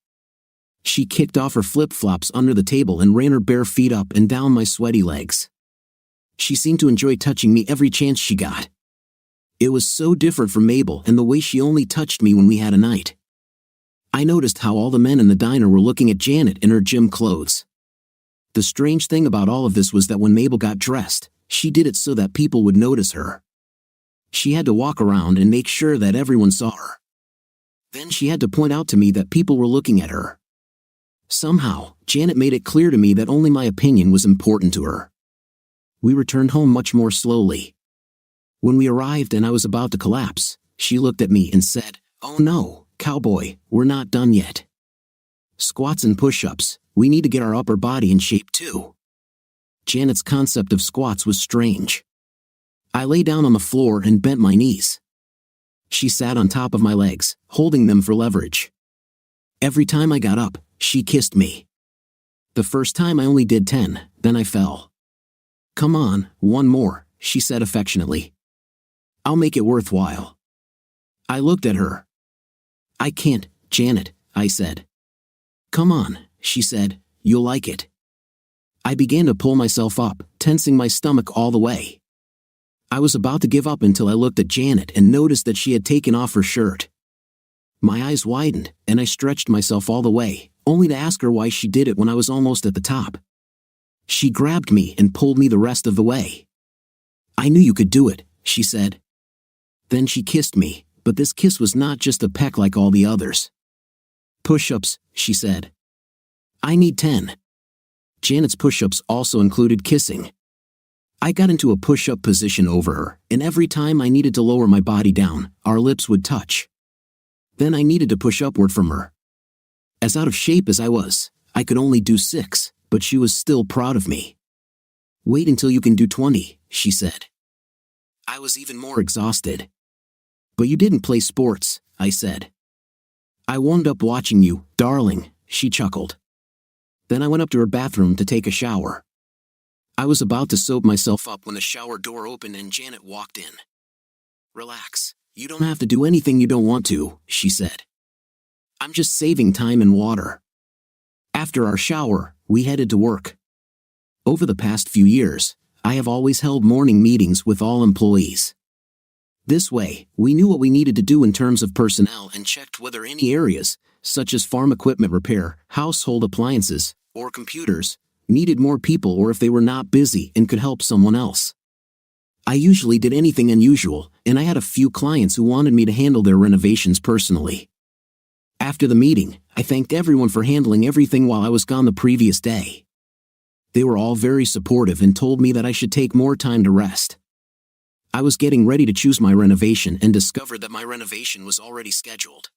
B: She kicked off her flip-flops under the table and ran her bare feet up and down my sweaty legs. She seemed to enjoy touching me every chance she got. It was so different from Mabel and the way she only touched me when we had a night. I noticed how all the men in the diner were looking at Janet in her gym clothes. The strange thing about all of this was that when Mabel got dressed, she did it so that people would notice her. She had to walk around and make sure that everyone saw her. Then she had to point out to me that people were looking at her. Somehow, Janet made it clear to me that only my opinion was important to her. We returned home much more slowly. When we arrived and I was about to collapse, she looked at me and said, "Oh no, cowboy, we're not done yet. Squats and push-ups, we need to get our upper body in shape too." Janet's concept of squats was strange. I lay down on the floor and bent my knees. She sat on top of my legs, holding them for leverage. Every time I got up, she kissed me. The first time I only did 10, then I fell. "Come on, one more," she said affectionately. "I'll make it worthwhile." I looked at her. "I can't, Janet," I said. "Come on," she said, "you'll like it." I began to pull myself up, tensing my stomach all the way. I was about to give up until I looked at Janet and noticed that she had taken off her shirt. My eyes widened, and I stretched myself all the way, only to ask her why she did it when I was almost at the top. She grabbed me and pulled me the rest of the way. "I knew you could do it," she said. Then she kissed me, but this kiss was not just a peck like all the others. "Push-ups," she said. "I need 10. Janet's push-ups also included kissing. I got into a push-up position over her, and every time I needed to lower my body down, our lips would touch. Then I needed to push upward from her. As out of shape as I was, I could only do 6, but she was still proud of me. "Wait until you can do 20, she said. I was even more exhausted. "But you didn't play sports," I said. "I wound up watching you, darling," she chuckled. Then I went up to her bathroom to take a shower. I was about to soap myself up when the shower door opened and Janet walked in. "Relax, you don't have to do anything you don't want to," she said. "I'm just saving time and water." After our shower, we headed to work. Over the past few years, I have always held morning meetings with all employees. This way, we knew what we needed to do in terms of personnel and checked whether any areas, such as farm equipment repair, household appliances, or computers, needed more people or if they were not busy and could help someone else. I usually did anything unusual, and I had a few clients who wanted me to handle their renovations personally. After the meeting, I thanked everyone for handling everything while I was gone the previous day. They were all very supportive and told me that I should take more time to rest. I was getting ready to choose my renovation and discovered that my renovation was already scheduled.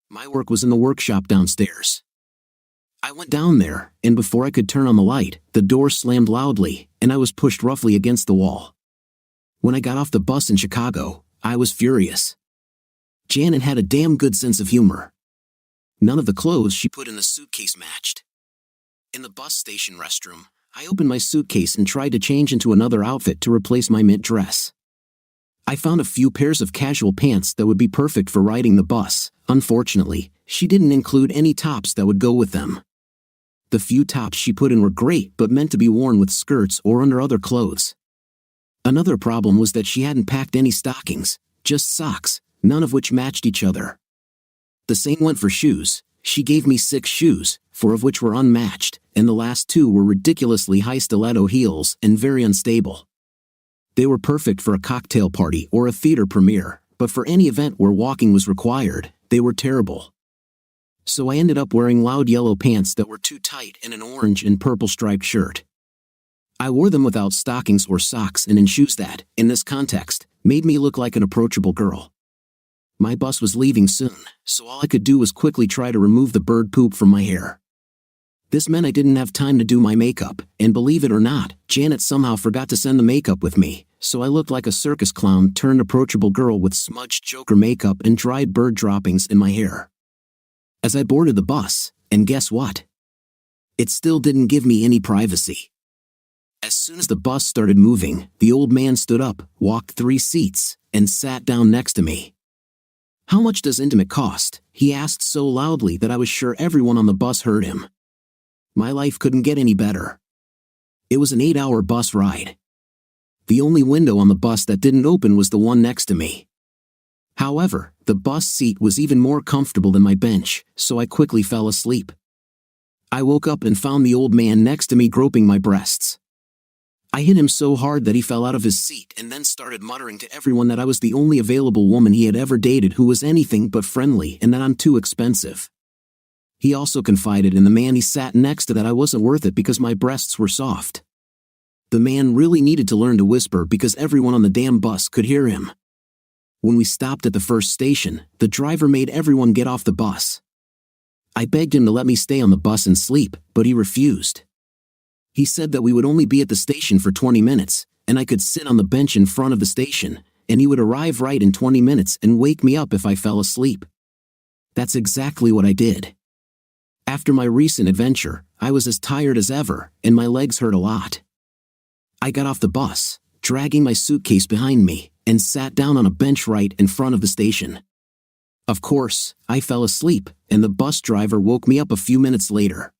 B: My work was in the workshop downstairs. I went down there, and before I could turn on the light, the door slammed loudly, and I was pushed roughly against the wall. When I got off the bus in Chicago, I was furious. Janet had a damn good sense of humor. None of the clothes she put in the suitcase matched. In the bus station restroom, I opened my suitcase and tried to change into another outfit to replace my mint dress. I found a few pairs of casual pants that would be perfect for riding the bus. Unfortunately, she didn't include any tops that would go with them. The few tops she put in were great but meant to be worn with skirts or under other clothes. Another problem was that she hadn't packed any stockings, just socks, none of which matched each other. The same went for shoes. She gave me 6 shoes, 4 of which were unmatched, and the last 2 were ridiculously high stiletto heels and very unstable. They were perfect for a cocktail party or a theater premiere, but for any event where walking was required, they were terrible. So I ended up wearing loud yellow pants that were too tight and an orange and purple striped shirt. I wore them without stockings or socks and in shoes that, in this context, made me look like an approachable girl. My bus was leaving soon, so all I could do was quickly try to remove the bird poop from my hair. This meant I didn't have time to do my makeup, and believe it or not, Janet somehow forgot to send the makeup with me, so I looked like a circus clown turned approachable girl with smudged Joker makeup and dried bird droppings in my hair. As I boarded the bus, and guess what? It still didn't give me any privacy. As soon as the bus started moving, the old man stood up, walked 3 seats, and sat down next to me. "How much does intimate cost?" he asked so loudly that I was sure everyone on the bus heard him. My life couldn't get any better. It was an 8-hour bus ride. The only window on the bus that didn't open was the one next to me. However, the bus seat was even more comfortable than my bench, so I quickly fell asleep. I woke up and found the old man next to me groping my breasts. I hit him so hard that he fell out of his seat and then started muttering to everyone that I was the only available woman he had ever dated who was anything but friendly and that I'm too expensive. He also confided in the man he sat next to that I wasn't worth it because my breasts were soft. The man really needed to learn to whisper because everyone on the damn bus could hear him. When we stopped at the first station, the driver made everyone get off the bus. I begged him to let me stay on the bus and sleep, but he refused. He said that we would only be at the station for 20 minutes, and I could sit on the bench in front of the station, and he would arrive right in 20 minutes and wake me up if I fell asleep. That's exactly what I did. After my recent adventure, I was as tired as ever, and my legs hurt a lot. I got off the bus, dragging my suitcase behind me, and sat down on a bench right in front of the station. Of course, I fell asleep, and the bus driver woke me up a few minutes later.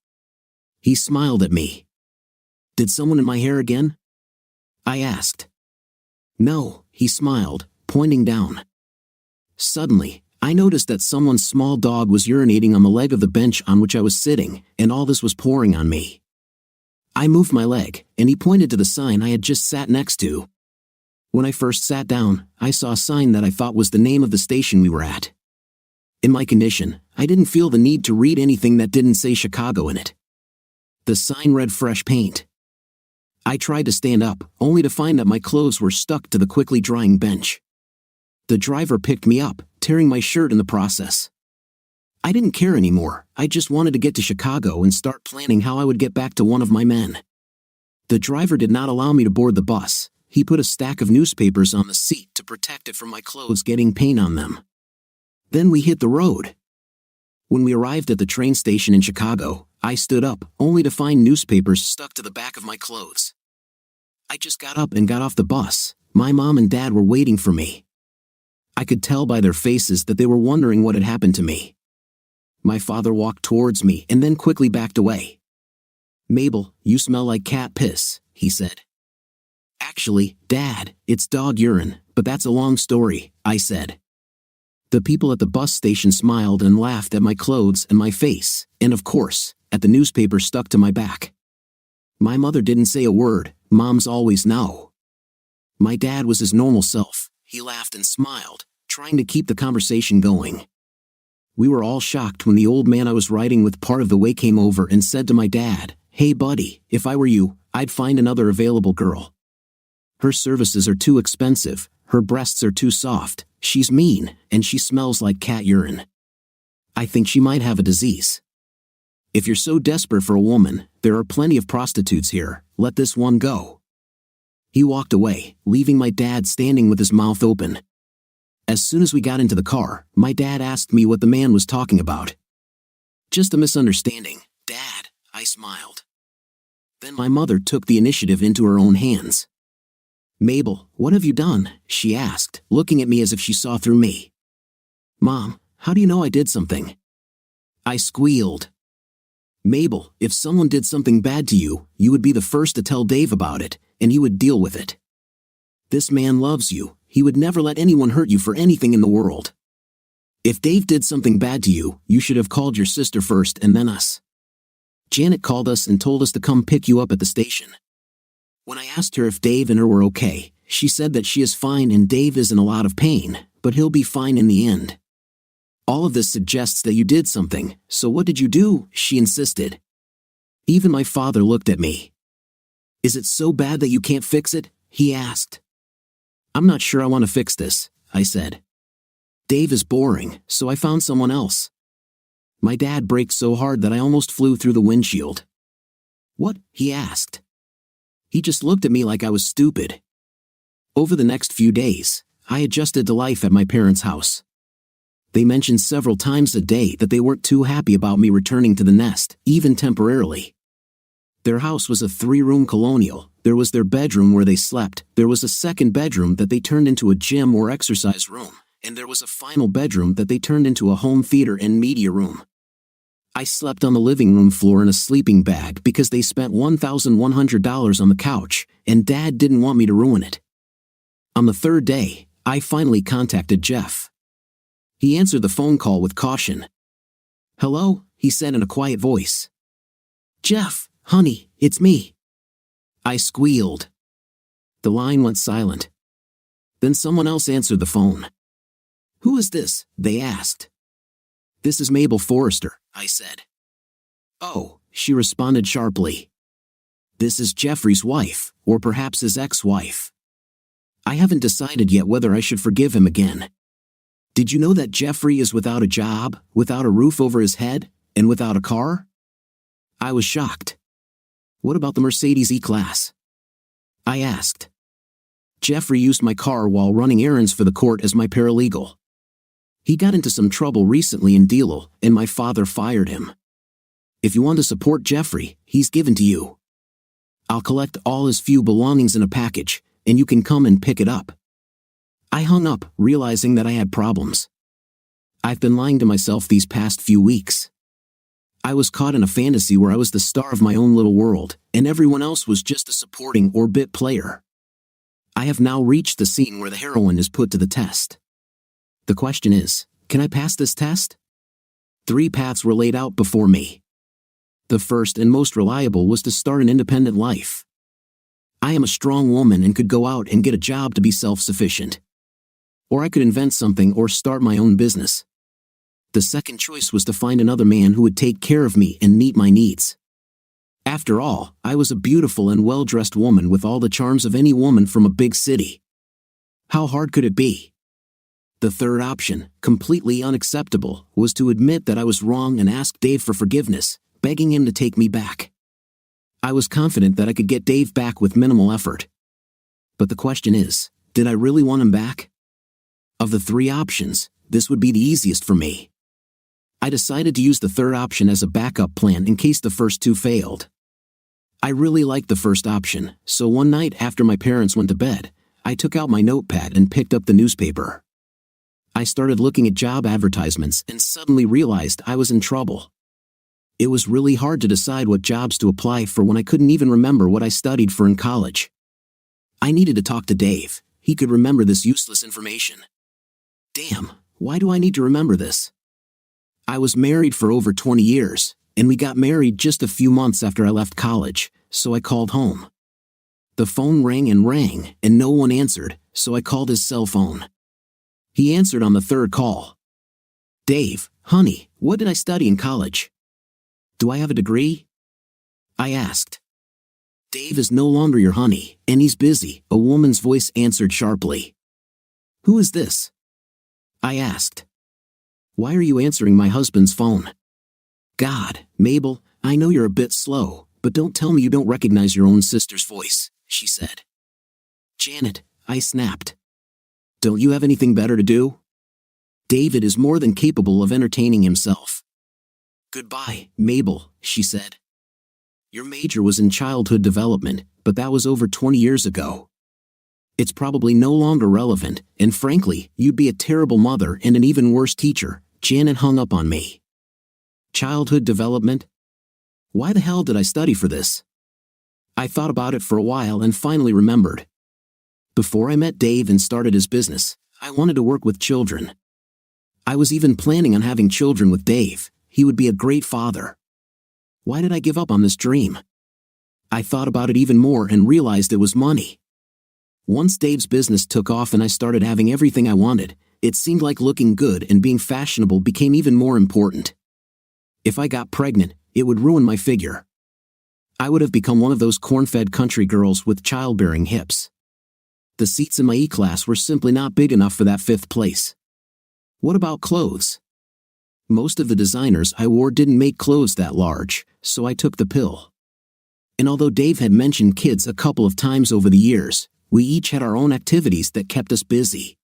B: He smiled at me. "Did someone in my hair again?" I asked. "No," he smiled, pointing down. Suddenly, I noticed that someone's small dog was urinating on the leg of the bench on which I was sitting, and all this was pouring on me. I moved my leg, and he pointed to the sign I had just sat next to. When I first sat down, I saw a sign that I thought was the name of the station we were at. In my condition, I didn't feel the need to read anything that didn't say Chicago in it. The sign read fresh paint. I tried to stand up, only to find that my clothes were stuck to the quickly drying bench. The driver picked me up, tearing my shirt in the process. I didn't care anymore. I just wanted to get to Chicago and start planning how I would get back to one of my men. The driver did not allow me to board the bus. He put a stack of newspapers on the seat to protect it from my clothes getting paint on them. Then we hit the road. When we arrived at the train station in Chicago, I stood up, only to find newspapers stuck to the back of my clothes. I just got up and got off the bus. My mom and dad were waiting for me. I could tell by their faces that they were wondering what had happened to me. My father walked towards me and then quickly backed away. "Mabel, you smell like cat piss," he said. "Actually, Dad, it's dog urine, but that's a long story," I said. The people at the bus station smiled and laughed at my clothes and my face, and of course, at the newspaper stuck to my back. My mother didn't say a word. Moms always know. My dad was his normal self. He laughed and smiled, trying to keep the conversation going. We were all shocked when the old man I was riding with part of the way came over and said to my dad, "Hey buddy, if I were you, I'd find another available girl. Her services are too expensive, her breasts are too soft, she's mean, and she smells like cat urine. I think she might have a disease. If you're so desperate for a woman, there are plenty of prostitutes here, let this one go." He walked away, leaving my dad standing with his mouth open. As soon as we got into the car, my dad asked me what the man was talking about. "Just a misunderstanding, Dad," I smiled. Then my mother took the initiative into her own hands. "Mabel, what have you done?" she asked, looking at me as if she saw through me. "Mom, how do you know I did something?" I squealed. "Mabel, if someone did something bad to you, you would be the first to tell Dave about it, and he would deal with it. This man loves you, he would never let anyone hurt you for anything in the world. If Dave did something bad to you, you should have called your sister first and then us. Janet called us and told us to come pick you up at the station. When I asked her if Dave and her were okay, she said that she is fine and Dave is in a lot of pain, but he'll be fine in the end. All of this suggests that you did something, so what did you do?" she insisted. Even my father looked at me. "Is it so bad that you can't fix it?" he asked. "I'm not sure I want to fix this," I said. "Dave is boring, so I found someone else." My dad braked so hard that I almost flew through the windshield. "What?" he asked. He just looked at me like I was stupid. Over the next few days, I adjusted to life at my parents' house. They mentioned several times a day that they weren't too happy about me returning to the nest, even temporarily. Their house was a 3-room colonial. There was their bedroom where they slept, there was a second bedroom that they turned into a gym or exercise room, and there was a final bedroom that they turned into a home theater and media room. I slept on the living room floor in a sleeping bag because they spent $1,100 on the couch, and Dad didn't want me to ruin it. On the third day, I finally contacted Jeff. He answered the phone call with caution. "Hello," he said in a quiet voice. "Jeff, honey, it's me." I squealed. The line went silent. Then someone else answered the phone. "Who is this?" they asked. "This is Mabel Forrester," I said. "Oh," she responded sharply. "This is Jeffrey's wife, or perhaps his ex-wife. I haven't decided yet whether I should forgive him again. Did you know that Jeffrey is without a job, without a roof over his head, and without a car?" I was shocked. "What about the Mercedes E-Class?" I asked. "Jeffrey used my car while running errands for the court as my paralegal. He got into some trouble recently in Deal, and my father fired him. If you want to support Jeffrey, he's given to you. I'll collect all his few belongings in a package, and you can come and pick it up." I hung up, realizing that I had problems. I've been lying to myself these past few weeks. I was caught in a fantasy where I was the star of my own little world, and everyone else was just a supporting or bit player. I have now reached the scene where the heroine is put to the test. The question is, can I pass this test? 3 paths were laid out before me. The first and most reliable was to start an independent life. I am a strong woman and could go out and get a job to be self-sufficient. Or I could invent something or start my own business. The second choice was to find another man who would take care of me and meet my needs. After all, I was a beautiful and well-dressed woman with all the charms of any woman from a big city. How hard could it be? The third option, completely unacceptable, was to admit that I was wrong and ask Dave for forgiveness, begging him to take me back. I was confident that I could get Dave back with minimal effort. But the question is, did I really want him back? Of the 3 options, this would be the easiest for me. I decided to use the third option as a backup plan in case the first 2 failed. I really liked the first option, so one night after my parents went to bed, I took out my notepad and picked up the newspaper. I started looking at job advertisements and suddenly realized I was in trouble. It was really hard to decide what jobs to apply for when I couldn't even remember what I studied for in college. I needed to talk to Dave. He could remember this useless information. Damn, why do I need to remember this? I was married for over 20 years, and we got married just a few months after I left college, so I called home. The phone rang, and no one answered, so I called his cell phone. He answered on the third call. "Dave, honey, what did I study in college? Do I have a degree?" I asked. Dave is no longer your honey, and he's busy, a woman's voice answered sharply. Who is this? I asked. Why are you answering my husband's phone? God, Mabel, I know you're a bit slow, but don't tell me you don't recognize your own sister's voice, she said. Janet, I snapped. Don't you have anything better to do? David is more than capable of entertaining himself. Goodbye, Mabel, she said. Your major was in childhood development, but that was over 20 years ago. It's probably no longer relevant, and frankly, you'd be a terrible mother and an even worse teacher. Janet hung up on me. Childhood development? Why the hell did I study for this? I thought about it for a while and finally remembered. Before I met Dave and started his business, I wanted to work with children. I was even planning on having children with Dave. He would be a great father. Why did I give up on this dream? I thought about it even more and realized it was money. Once Dave's business took off and I started having everything I wanted, it seemed like looking good and being fashionable became even more important. If I got pregnant, it would ruin my figure. I would have become one of those corn-fed country girls with childbearing hips. The seats in my E-class were simply not big enough for that 5th place. What about clothes? Most of the designers I wore didn't make clothes that large, so I took the pill. And although Dave had mentioned kids a couple of times over the years, we each had our own activities that kept us busy.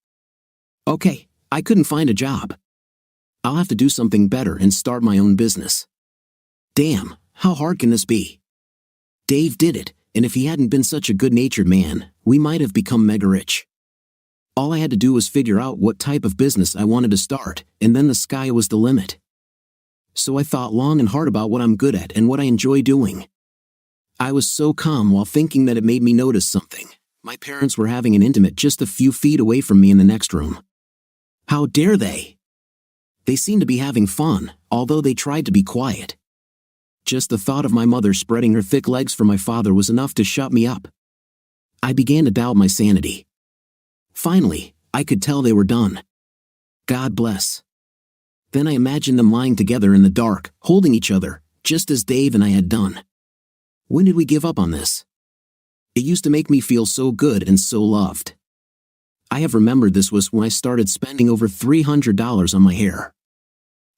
B: Okay, I couldn't find a job. I'll have to do something better and start my own business. Damn, how hard can this be? Dave did it, and if he hadn't been such a good-natured man, we might have become mega rich. All I had to do was figure out what type of business I wanted to start, and then the sky was the limit. So I thought long and hard about what I'm good at and what I enjoy doing. I was so calm while thinking that it made me notice something. My parents were having an intimate just a few feet away from me in the next room. How dare they? They seemed to be having fun, although they tried to be quiet. Just the thought of my mother spreading her thick legs for my father was enough to shut me up. I began to doubt my sanity. Finally, I could tell they were done. God bless. Then I imagined them lying together in the dark, holding each other, just as Dave and I had done. When did we give up on this? It used to make me feel so good and so loved. I have remembered this was when I started spending over $300 on my hair.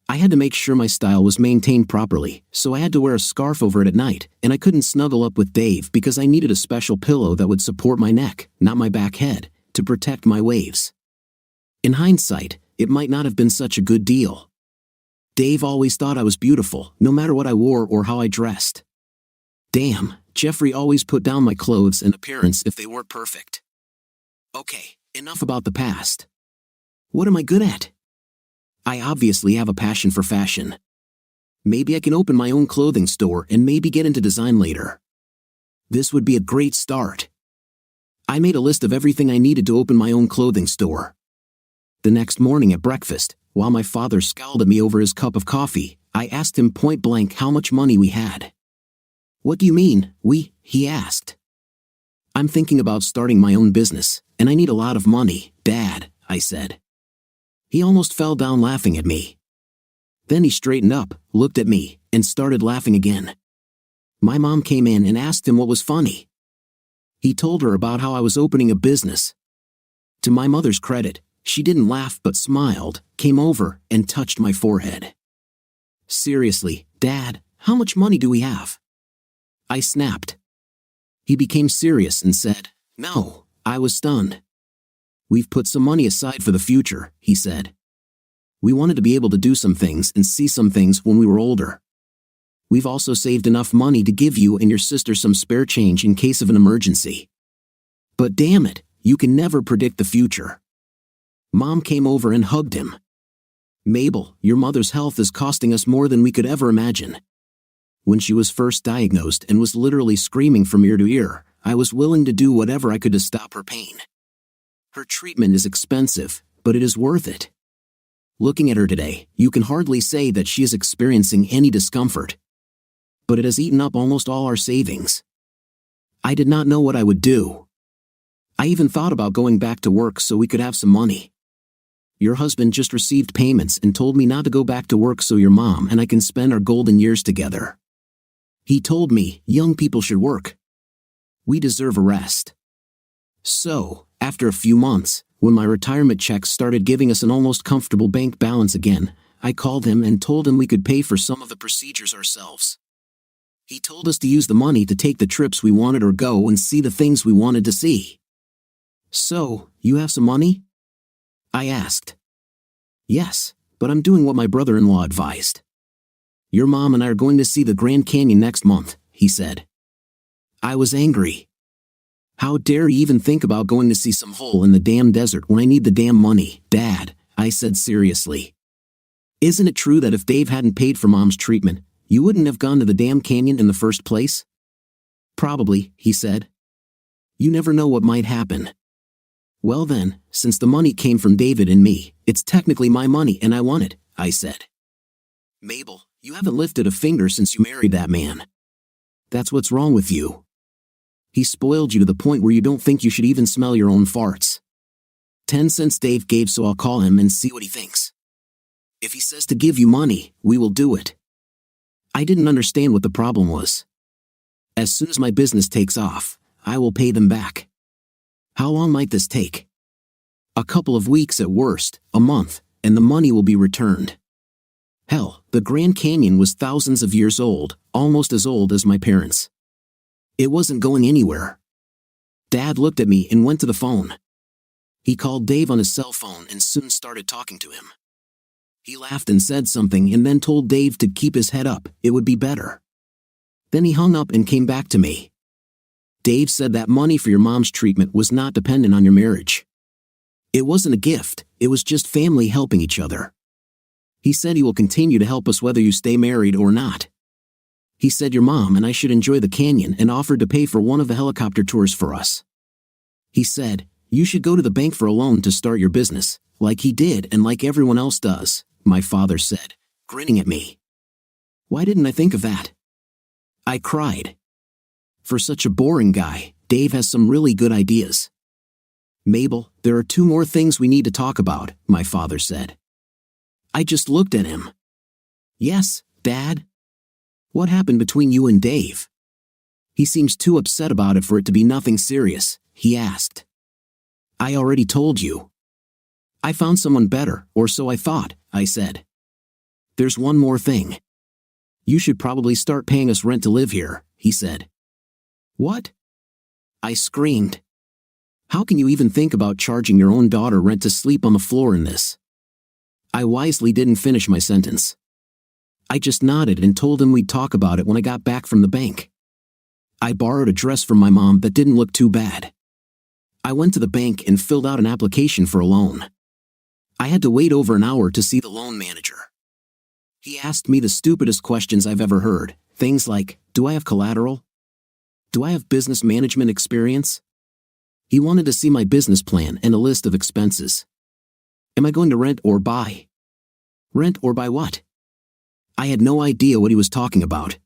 B: I had to make sure my style was maintained properly, so I had to wear a scarf over it at night, and I couldn't snuggle up with Dave because I needed a special pillow that would support my neck, not my back head, to protect my waves. In hindsight, it might not have been such a good deal. Dave always thought I was beautiful, no matter what I wore or how I dressed. Damn, Jeffrey always put down my clothes and appearance if they weren't perfect. Okay, enough about the past. What am I good at? I obviously have a passion for fashion. Maybe I can open my own clothing store and maybe get into design later. This would be a great start. I made a list of everything I needed to open my own clothing store. The next morning at breakfast, while my father scowled at me over his cup of coffee, I asked him point blank how much money we had. What do you mean, we? He asked. I'm thinking about starting my own business, and I need a lot of money, Dad, I said. He almost fell down laughing at me. Then he straightened up, looked at me, and started laughing again. My mom came in and asked him what was funny. He told her about how I was opening a business. To my mother's credit, she didn't laugh but smiled, came over, and touched my forehead. Seriously, Dad, how much money do we have? I snapped. He became serious and said, No. I was stunned. We've put some money aside for the future, he said. We wanted to be able to do some things and see some things when we were older. We've also saved enough money to give you and your sister some spare change in case of an emergency. But damn it, you can never predict the future. Mom came over and hugged him. Mabel, your mother's health is costing us more than we could ever imagine. When she was first diagnosed and was literally screaming from ear to ear, I was willing to do whatever I could to stop her pain. Her treatment is expensive, but it is worth it. Looking at her today, you can hardly say that she is experiencing any discomfort. But it has eaten up almost all our savings. I did not know what I would do. I even thought about going back to work so we could have some money. Your husband just received payments and told me not to go back to work so your mom and I can spend our golden years together. He told me young people should work. We deserve a rest. So, after a few months, when my retirement checks started giving us an almost comfortable bank balance again, I called him and told him we could pay for some of the procedures ourselves. He told us to use the money to take the trips we wanted or go and see the things we wanted to see. So, you have some money? I asked. Yes, but I'm doing what my brother-in-law advised. Your mom and I are going to see the Grand Canyon next month, he said. I was angry. How dare you even think about going to see some hole in the damn desert when I need the damn money, Dad, I said seriously. Isn't it true that if Dave hadn't paid for Mom's treatment, you wouldn't have gone to the damn canyon in the first place? Probably, he said. You never know what might happen. Well then, since the money came from David and me, it's technically my money and I want it, I said. Mabel, you haven't lifted a finger since you married that man. That's what's wrong with you. He spoiled you to the point where you don't think you should even smell your own farts. 10 cents Dave gave, so I'll call him and see what he thinks. If he says to give you money, we will do it. I didn't understand what the problem was. As soon as my business takes off, I will pay them back. How long might this take? A couple of weeks at worst, a month, and the money will be returned. Hell, the Grand Canyon was thousands of years old, almost as old as my parents. It wasn't going anywhere. Dad looked at me and went to the phone. He called Dave on his cell phone and soon started talking to him. He laughed and said something and then told Dave to keep his head up, it would be better. Then he hung up and came back to me. Dave said that money for your mom's treatment was not dependent on your marriage. It wasn't a gift, it was just family helping each other. He said he will continue to help us whether you stay married or not. He said your mom and I should enjoy the canyon and offered to pay for one of the helicopter tours for us. He said, you should go to the bank for a loan to start your business, like he did and like everyone else does, my father said, grinning at me. Why didn't I think of that? I cried. For such a boring guy, Dave has some really good ideas. Mabel, there are 2 more things we need to talk about, my father said. I just looked at him. Yes, Dad? What happened between you and Dave? He seems too upset about it for it to be nothing serious, he asked. I already told you. I found someone better, or so I thought, I said. There's one more thing. You should probably start paying us rent to live here, he said. What? I screamed. How can you even think about charging your own daughter rent to sleep on the floor in this? I wisely didn't finish my sentence. I just nodded and told him we'd talk about it when I got back from the bank. I borrowed a dress from my mom that didn't look too bad. I went to the bank and filled out an application for a loan. I had to wait over an hour to see the loan manager. He asked me the stupidest questions I've ever heard, things like, do I have collateral? Do I have business management experience? He wanted to see my business plan and a list of expenses. Am I going to rent or buy? Rent or buy what? I had no idea what he was talking about.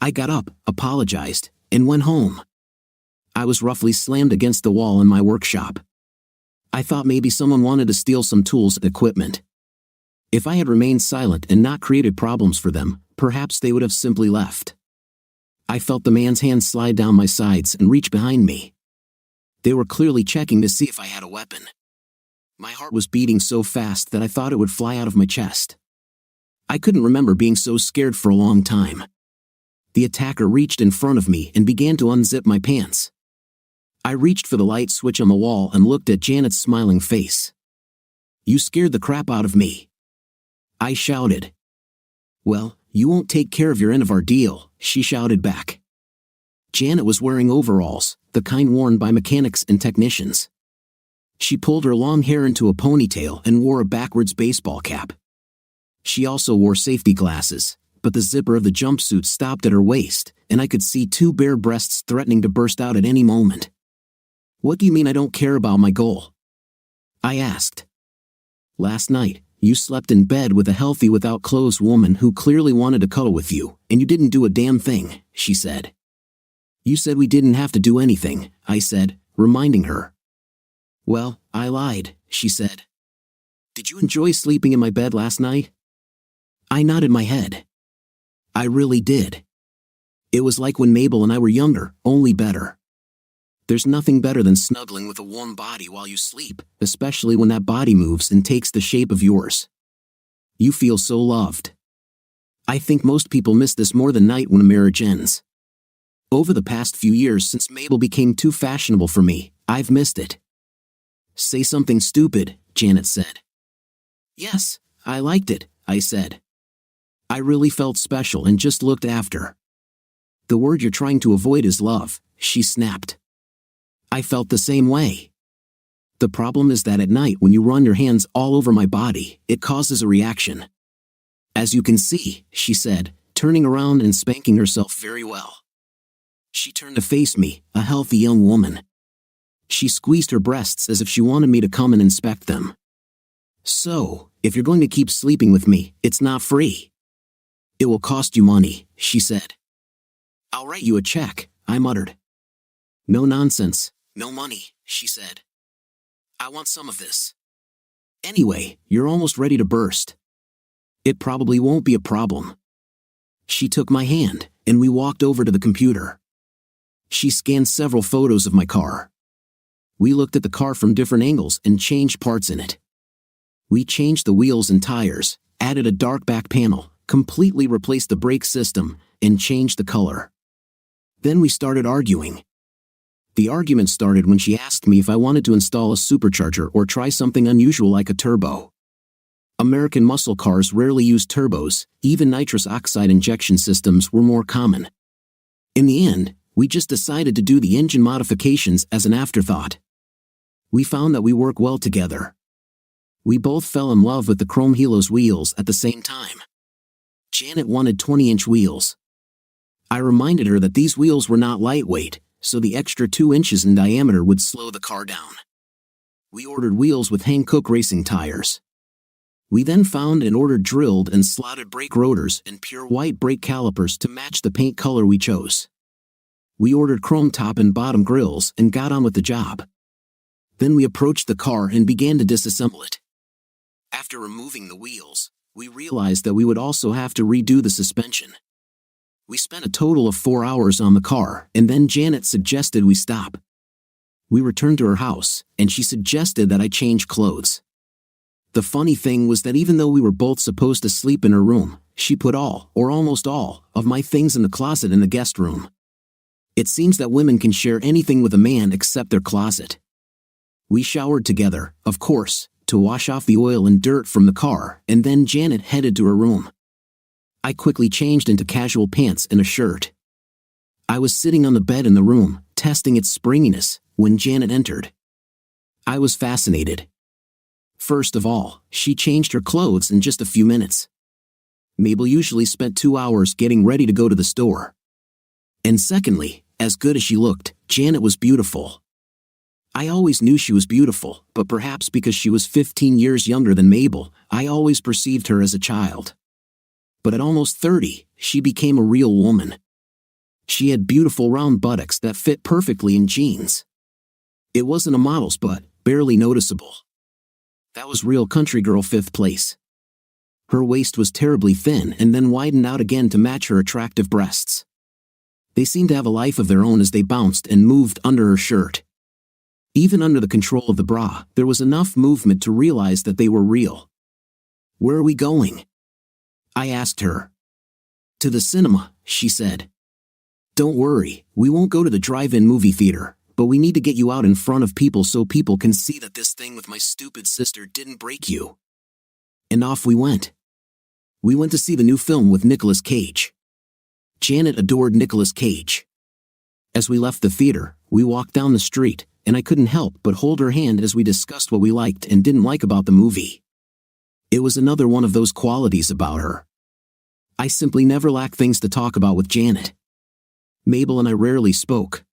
B: I got up, apologized, and went home. I was roughly slammed against the wall in my workshop. I thought maybe someone wanted to steal some tools and equipment. If I had remained silent and not created problems for them, perhaps they would have simply left. I felt the man's hand slide down my sides and reach behind me. They were clearly checking to see if I had a weapon. My heart was beating so fast that I thought it would fly out of my chest. I couldn't remember being so scared for a long time. The attacker reached in front of me and began to unzip my pants. I reached for the light switch on the wall and looked at Janet's smiling face. You scared the crap out of me. I shouted. Well, you won't take care of your end of our deal, she shouted back. Janet was wearing overalls, the kind worn by mechanics and technicians. She pulled her long hair into a ponytail and wore a backwards baseball cap. She also wore safety glasses, but the zipper of the jumpsuit stopped at her waist, and I could see 2 bare breasts threatening to burst out at any moment. What do you mean I don't care about my goal? I asked. Last night, you slept in bed with a healthy without clothes woman who clearly wanted to cuddle with you, and you didn't do a damn thing, she said. You said we didn't have to do anything, I said, reminding her. Well, I lied, she said. Did you enjoy sleeping in my bed last night? I nodded my head. I really did. It was like when Mabel and I were younger, only better. There's nothing better than snuggling with a warm body while you sleep, especially when that body moves and takes the shape of yours. You feel so loved. I think most people miss this more than night when a marriage ends. Over the past few years since Mabel became too fashionable for me, I've missed it. Say something stupid, Janet said. Yes, I liked it, I said. I really felt special and just looked after. The word you're trying to avoid is love, she snapped. I felt the same way. The problem is that at night when you run your hands all over my body, it causes a reaction. As you can see, she said, turning around and spanking herself very well. She turned to face me, a healthy young woman. She squeezed her breasts as if she wanted me to come and inspect them. So, if you're going to keep sleeping with me, it's not free. It will cost you money, she said. I'll write you a check, I muttered. No nonsense, no money, she said. I want some of this. Anyway, you're almost ready to burst. It probably won't be a problem. She took my hand, and we walked over to the computer. She scanned several photos of my car. We looked at the car from different angles and changed parts in it. We changed the wheels and tires, added a dark back panel, completely replaced the brake system, and changed the color. Then we started arguing. The argument started when she asked me if I wanted to install a supercharger or try something unusual like a turbo. American muscle cars rarely use turbos, even nitrous oxide injection systems were more common. In the end, we just decided to do the engine modifications as an afterthought. We found that we work well together. We both fell in love with the Chrome Helos wheels at the same time. Janet wanted 20-inch wheels. I reminded her that these wheels were not lightweight, so the extra 2 inches in diameter would slow the car down. We ordered wheels with Hankook racing tires. We then found and ordered drilled and slotted brake rotors and pure white brake calipers to match the paint color we chose. We ordered chrome top and bottom grills and got on with the job. Then we approached the car and began to disassemble it. After removing the wheels, we realized that we would also have to redo the suspension. We spent a total of 4 hours on the car, and then Janet suggested we stop. We returned to her house, and she suggested that I change clothes. The funny thing was that even though we were both supposed to sleep in her room, she put all, or almost all, of my things in the closet in the guest room. It seems that women can share anything with a man except their closet. We showered together, of course, to wash off the oil and dirt from the car, and then Janet headed to her room. I quickly changed into casual pants and a shirt. I was sitting on the bed in the room, testing its springiness, when Janet entered. I was fascinated. First of all, she changed her clothes in just a few minutes. Mabel usually spent 2 hours getting ready to go to the store. And secondly, as good as she looked, Janet was beautiful. I always knew she was beautiful, but perhaps because she was 15 years younger than Mabel, I always perceived her as a child. But at almost 30, she became a real woman. She had beautiful round buttocks that fit perfectly in jeans. It wasn't a model's butt, barely noticeable. That was real country girl 5th place. Her waist was terribly thin and then widened out again to match her attractive breasts. They seemed to have a life of their own as they bounced and moved under her shirt. Even under the control of the bra, there was enough movement to realize that they were real. "Where are we going?" I asked her. "To the cinema," she said. "Don't worry, we won't go to the drive-in movie theater, but we need to get you out in front of people so people can see that this thing with my stupid sister didn't break you." And off we went. We went to see the new film with Nicolas Cage. Janet adored Nicolas Cage. As we left the theater, we walked down the street, and I couldn't help but hold her hand as we discussed what we liked and didn't like about the movie. It was another one of those qualities about her. I simply never lacked things to talk about with Janet. Mabel and I rarely spoke.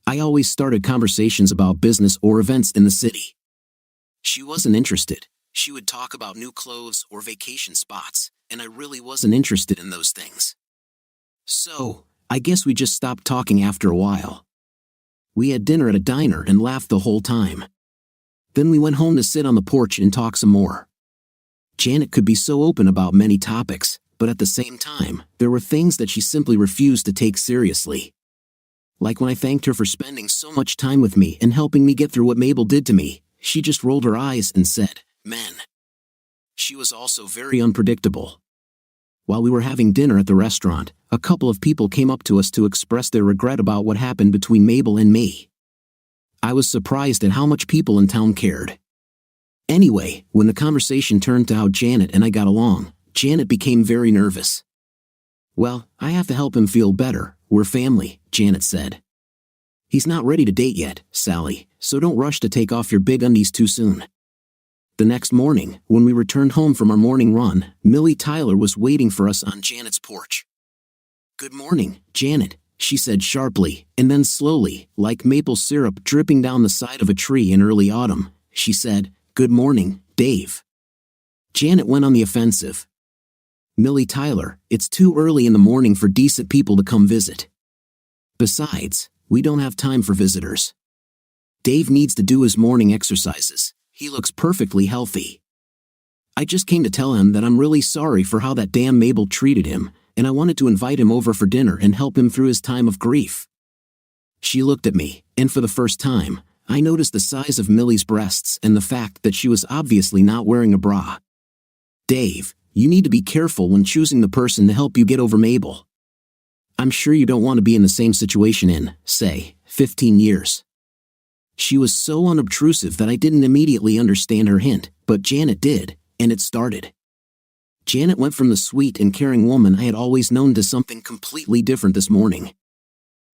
B: I always started conversations about business or events in the city. She wasn't interested. She would talk about new clothes or vacation spots, and I really wasn't interested in those things. So, I guess we just stopped talking after a while. We had dinner at a diner and laughed the whole time. Then we went home to sit on the porch and talk some more. Janet could be so open about many topics, but at the same time, there were things that she simply refused to take seriously. Like when I thanked her for spending so much time with me and helping me get through what Mabel did to me, she just rolled her eyes and said, "Men." She was also very unpredictable. While we were having dinner at the restaurant, a couple of people came up to us to express their regret about what happened between Mabel and me. I was surprised at how much people in town cared. Anyway, when the conversation turned to how Janet and I got along, Janet became very nervous. "Well, I have to help him feel better. We're family," Janet said. "He's not ready to date yet, Sally, so don't rush to take off your big undies too soon." The next morning, when we returned home from our morning run, Millie Tyler was waiting for us on Janet's porch. "Good morning, Janet," she said sharply, and then slowly, like maple syrup dripping down the side of a tree in early autumn, she said, "Good morning, Dave." Janet went on the offensive. "Millie Tyler, it's too early in the morning for decent people to come visit. Besides, we don't have time for visitors. Dave needs to do his morning exercises. He looks perfectly healthy. I just came to tell him that I'm really sorry for how that damn Mabel treated him, and I wanted to invite him over for dinner and help him through his time of grief." She looked at me, and for the first time, I noticed the size of Millie's breasts and the fact that she was obviously not wearing a bra. "Dave, you need to be careful when choosing the person to help you get over Mabel. I'm sure you don't want to be in the same situation in, say, 15 years. She was so unobtrusive that I didn't immediately understand her hint, but Janet did, and it started. Janet went from the sweet and caring woman I had always known to something completely different this morning.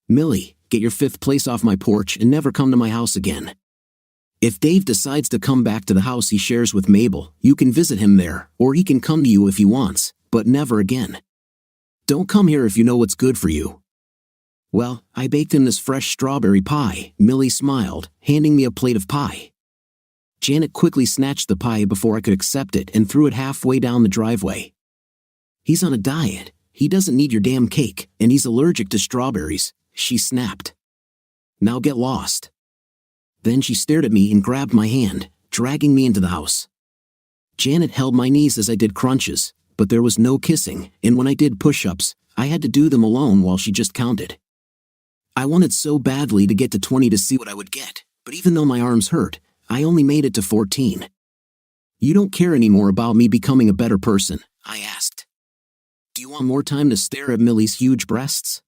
B: "Millie, get your fifth place off my porch and never come to my house again. If Dave decides to come back to the house he shares with Mabel, you can visit him there, or he can come to you if he wants, but never again. Don't come here if you know what's good for you." "Well, I baked him this fresh strawberry pie," Millie smiled, handing me a plate of pie. Janet quickly snatched the pie before I could accept it and threw it halfway down the driveway. "He's on a diet. He doesn't need your damn cake, and he's allergic to strawberries," she snapped. "Now get lost." Then she stared at me and grabbed my hand, dragging me into the house. Janet held my knees as I did crunches, but there was no kissing, and when I did push-ups, I had to do them alone while she just counted. I wanted so badly to get to 20 to see what I would get, but even though my arms hurt, I only made it to 14. "You don't care anymore about me becoming a better person?" I asked. "Do you want more time to stare at Millie's huge breasts?"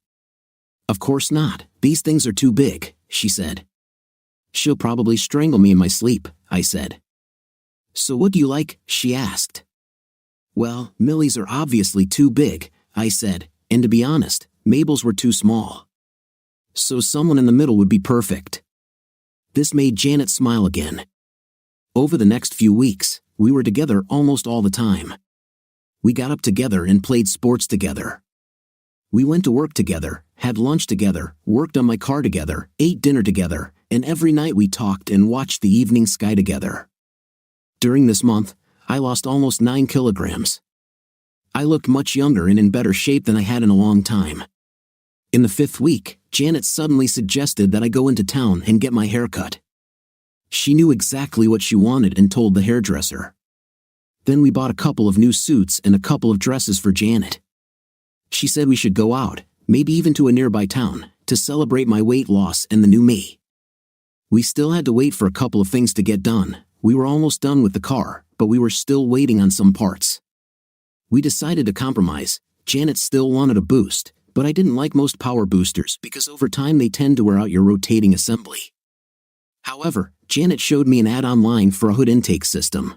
B: "Of course not. These things are too big," she said. "She'll probably strangle me in my sleep," I said. "So what do you like?" she asked. "Well, Millie's are obviously too big," I said, and to be honest, Mabel's were too small. So someone in the middle would be perfect. This made Janet smile again. Over the next few weeks, we were together almost all the time. We got up together and played sports together. We went to work together, had lunch together, worked on my car together, ate dinner together, and every night we talked and watched the evening sky together. During this month, I lost almost 9 kilograms. I looked much younger and in better shape than I had in a long time. In the 5th week, Janet suddenly suggested that I go into town and get my hair cut. She knew exactly what she wanted and told the hairdresser. Then we bought a couple of new suits and a couple of dresses for Janet. She said we should go out, maybe even to a nearby town, to celebrate my weight loss and the new me. We still had to wait for a couple of things to get done. We were almost done with the car, but we were still waiting on some parts. We decided to compromise. Janet still wanted a boost, but I didn't like most power boosters because over time they tend to wear out your rotating assembly. However, Janet showed me an ad online for a hood intake system.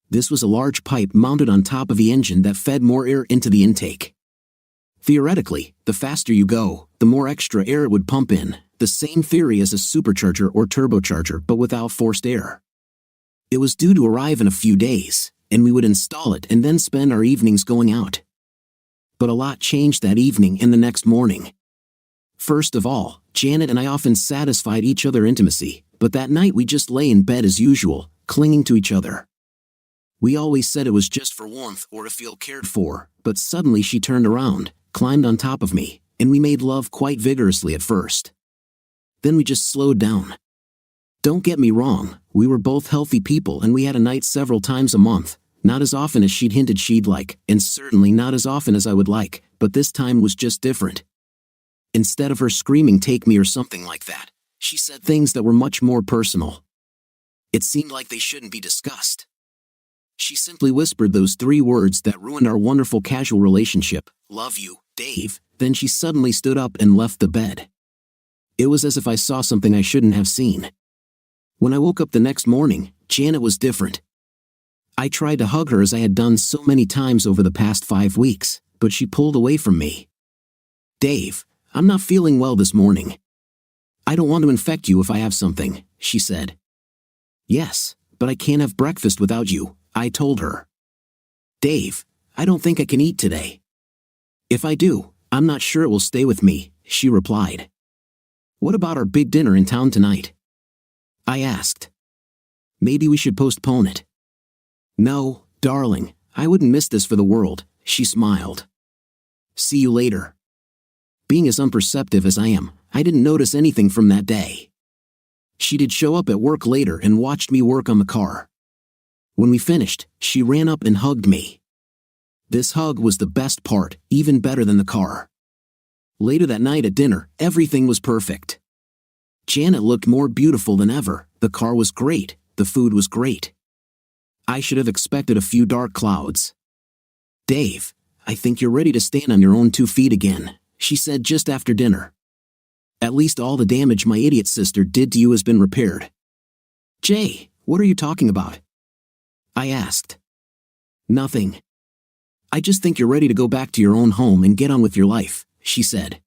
B: This was a large pipe mounted on top of the engine that fed more air into the intake. Theoretically, the faster you go, the more extra air it would pump in, the same theory as a supercharger or turbocharger but without forced air. It was due to arrive in a few days, and we would install it and then spend our evenings going out. But a lot changed that evening and the next morning. First of all, Janet and I often satisfied each other intimacy, but that night we just lay in bed as usual, clinging to each other. We always said it was just for warmth or to feel cared for, but suddenly she turned around, climbed on top of me, and we made love quite vigorously at first. Then we just slowed down. Don't get me wrong, we were both healthy people and we had a night several times a month, Not as often as she'd hinted she'd like, and certainly not as often as I would like, but this time was just different. Instead of her screaming "take me" or something like that, she said things that were much more personal. It seemed like they shouldn't be discussed. She simply whispered those 3 words that ruined our wonderful casual relationship: "Love you, Dave." Then she suddenly stood up and left the bed. It was as if I saw something I shouldn't have seen. When I woke up the next morning, Janet was different. I tried to hug her as I had done so many times over the past 5 weeks, but she pulled away from me. "Dave, I'm not feeling well this morning. I don't want to infect you if I have something," she said. "Yes, but I can't have breakfast without you," I told her. "Dave, I don't think I can eat today." "If I do, I'm not sure it will stay with me," she replied. "What about our big dinner in town tonight?" I asked. "Maybe we should postpone it." "No, darling, I wouldn't miss this for the world," she smiled. "See you later." Being as unperceptive as I am, I didn't notice anything from that day. She did show up at work later and watched me work on the car. When we finished, she ran up and hugged me. This hug was the best part, even better than the car. Later that night at dinner, everything was perfect. Janet looked more beautiful than ever, the car was great, the food was great. I should have expected a few dark clouds. "Dave, I think you're ready to stand on your own 2 feet again," she said just after dinner. "At least all the damage my idiot sister did to you has been repaired." "Jay, what are you talking about?" I asked. "Nothing. I just think you're ready to go back to your own home and get on with your life," she said.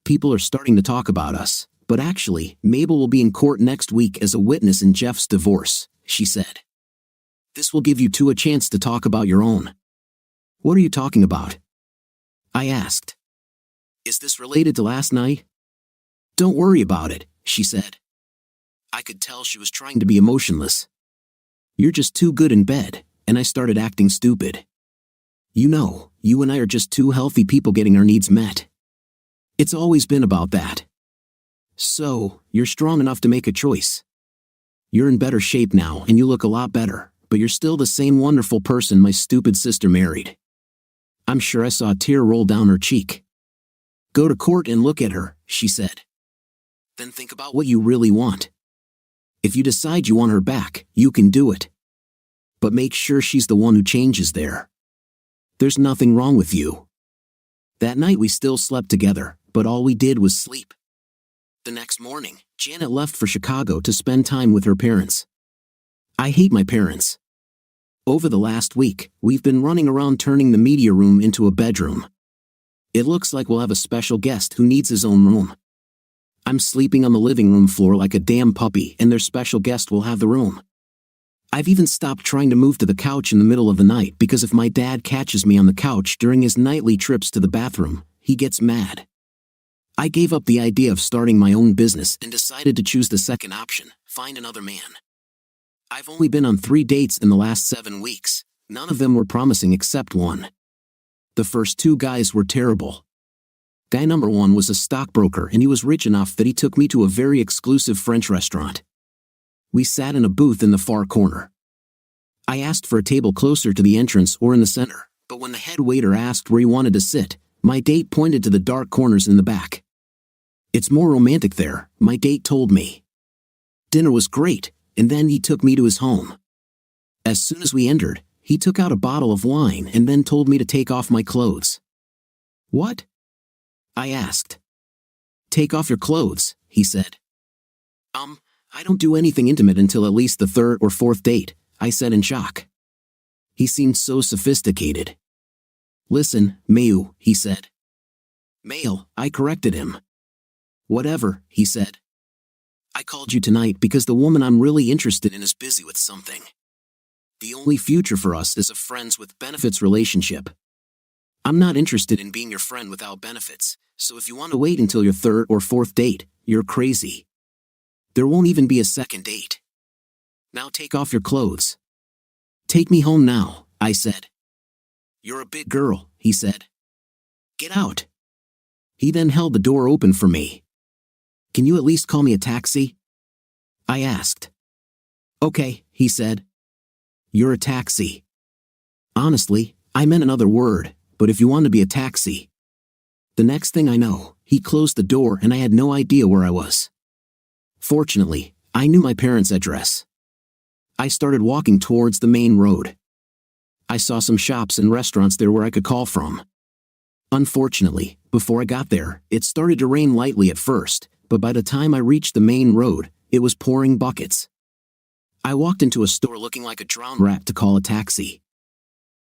B: "People are starting to talk about us, but actually, Mabel will be in court next week as a witness in Jeff's divorce," she said. "This will give you 2 a chance to talk about your own." "What are you talking about?" I asked. "Is this related to last night?" "Don't worry about it," she said. I could tell she was trying to be emotionless. "You're just too good in bed," and I started acting stupid. "You know, you and I are just 2 healthy people getting our needs met. It's always been about that. So, you're strong enough to make a choice. You're in better shape now and you look a lot better, but you're still the same wonderful person my stupid sister married." I'm sure I saw a tear roll down her cheek. "Go to court and look at her," she said. "Then think about what you really want. If you decide you want her back, you can do it. But make sure she's the one who changes there. There's nothing wrong with you." That night we still slept together, but all we did was sleep. The next morning, Janet left for Chicago to spend time with her parents. I hate my parents. Over the last week, we've been running around turning the media room into a bedroom. It looks like we'll have a special guest who needs his own room. I'm sleeping on the living room floor like a damn puppy, and their special guest will have the room. I've even stopped trying to move to the couch in the middle of the night because if my dad catches me on the couch during his nightly trips to the bathroom, he gets mad. I gave up the idea of starting my own business and decided to choose the second option, find another man. I've only been on 3 dates in the last 7 weeks. None of them were promising except one. The first 2 guys were terrible. Guy number 1 was a stockbroker and he was rich enough that he took me to a very exclusive French restaurant. We sat in a booth in the far corner. I asked for a table closer to the entrance or in the center, but when the head waiter asked where he wanted to sit, my date pointed to the dark corners in the back. "It's more romantic there," my date told me. Dinner was great, and then he took me to his home. As soon as we entered, he took out a bottle of wine and then told me to take off my clothes. "What?" I asked. "Take off your clothes," he said. I don't do anything intimate until at least the 3rd or 4th date," I said in shock. He seemed so sophisticated. "Listen, Mayu," he said. "Male," I corrected him. "Whatever," he said. "I called you tonight because the woman I'm really interested in is busy with something. The only future for us is a friends with benefits relationship. I'm not interested in being your friend without benefits, so if you want to wait until your 3rd or 4th date, you're crazy. There won't even be a 2nd date. Now take off your clothes." "Take me home now," I said. "You're a big girl," he said. "Get out." He then held the door open for me. "Can you at least call me a taxi?" I asked. "Okay," he said. "You're a taxi." Honestly, I meant another word, but if you want to be a taxi. The next thing I know, he closed the door and I had no idea where I was. Fortunately, I knew my parents' address. I started walking towards the main road. I saw some shops and restaurants there where I could call from. Unfortunately, before I got there, it started to rain lightly at first, but by the time I reached the main road, it was pouring buckets. I walked into a store looking like a drowned rat to call a taxi.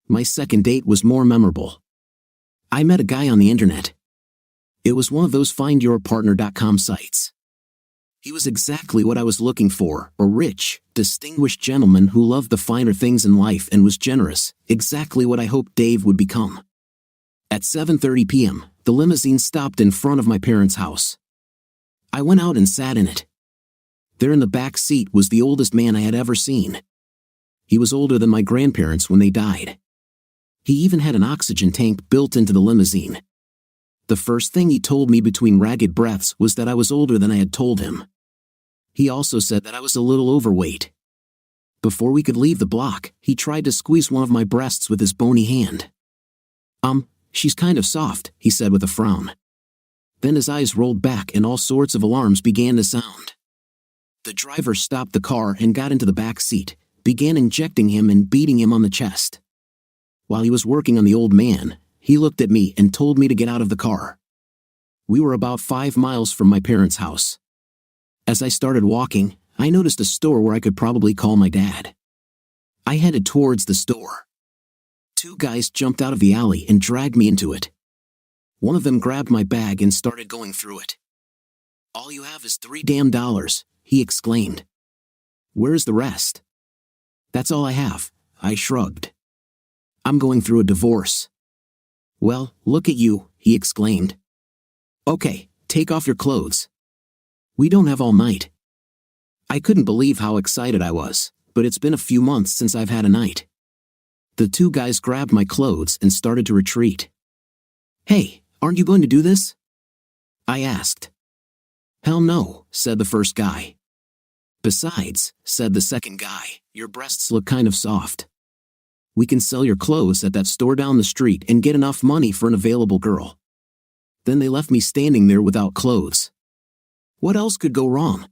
B: My second date was more memorable. I met a guy on the internet. It was one of those findyourpartner.com sites. He was exactly what I was looking for, a rich, distinguished gentleman who loved the finer things in life and was generous, exactly what I hoped Dave would become. At 7:30 p.m., the limousine stopped in front of my parents' house. I went out and sat in it. There in the back seat was the oldest man I had ever seen. He was older than my grandparents when they died. He even had an oxygen tank built into the limousine. The first thing he told me between ragged breaths was that I was older than I had told him. He also said that I was a little overweight. Before we could leave the block, he tried to squeeze one of my breasts with his bony hand. She's kind of soft, he said with a frown. Then his eyes rolled back and all sorts of alarms began to sound. The driver stopped the car and got into the back seat, began injecting him and beating him on the chest. While he was working on the old man, he looked at me and told me to get out of the car. We were about 5 miles from my parents' house. As I started walking, I noticed a store where I could probably call my dad. I headed towards the store. 2 guys jumped out of the alley and dragged me into it. One of them grabbed my bag and started going through it. "All you have is $3 damn," he exclaimed. "Where's the rest?" "That's all I have," I shrugged. "I'm going through a divorce." "Well, look at you," he exclaimed. "Okay, take off your clothes. We don't have all night." I couldn't believe how excited I was, but it's been a few months since I've had a night. The 2 guys grabbed my clothes and started to retreat. "Hey, aren't you going to do this?" I asked. "Hell no," said the first guy. "Besides," said the second guy, "your breasts look kind of soft. We can sell your clothes at that store down the street and get enough money for an available girl." Then they left me standing there without clothes. What else could go wrong?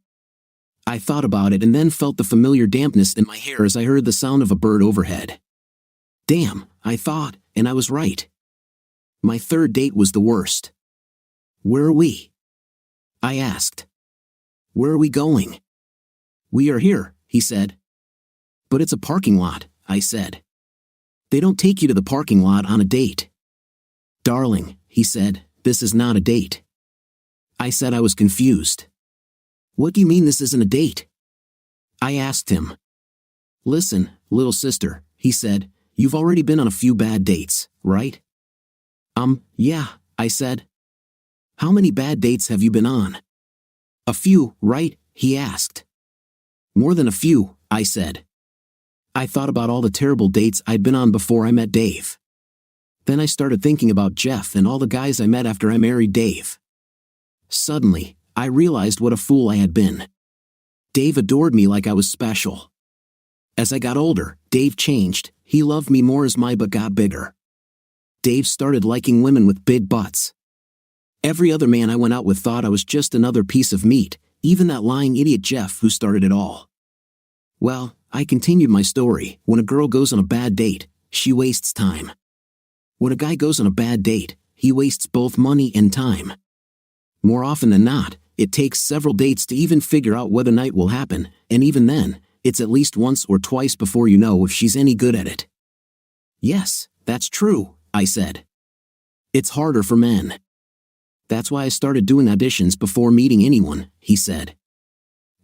B: I thought about it and then felt the familiar dampness in my hair as I heard the sound of a bird overhead. Damn, I thought, and I was right. My third date was the worst. "Where are we?" I asked. "Where are we going?" "We are here," he said. "But it's a parking lot," I said. "They don't take you to the parking lot on a date." "Darling," he said, "this is not a date." I said I was confused. "What do you mean this isn't a date?" I asked him. "Listen, little sister," he said, "you've already been on a few bad dates, right?" Yeah, I said. "How many bad dates have you been on?" "A few, right?" he asked. "More than a few," I said. I thought about all the terrible dates I'd been on before I met Dave. Then I started thinking about Jeff and all the guys I met after I married Dave. Suddenly, I realized what a fool I had been. Dave adored me like I was special. As I got older, Dave changed. He loved me more as my butt got bigger. Dave started liking women with big butts. Every other man I went out with thought I was just another piece of meat, even that lying idiot Jeff who started it all. Well, I continued my story. When a girl goes on a bad date, she wastes time. When a guy goes on a bad date, he wastes both money and time. More often than not, it takes several dates to even figure out whether night will happen, and even then, it's at least once or twice before you know if she's any good at it. "Yes, that's true," I said. "It's harder for men. That's why I started doing auditions before meeting anyone," he said.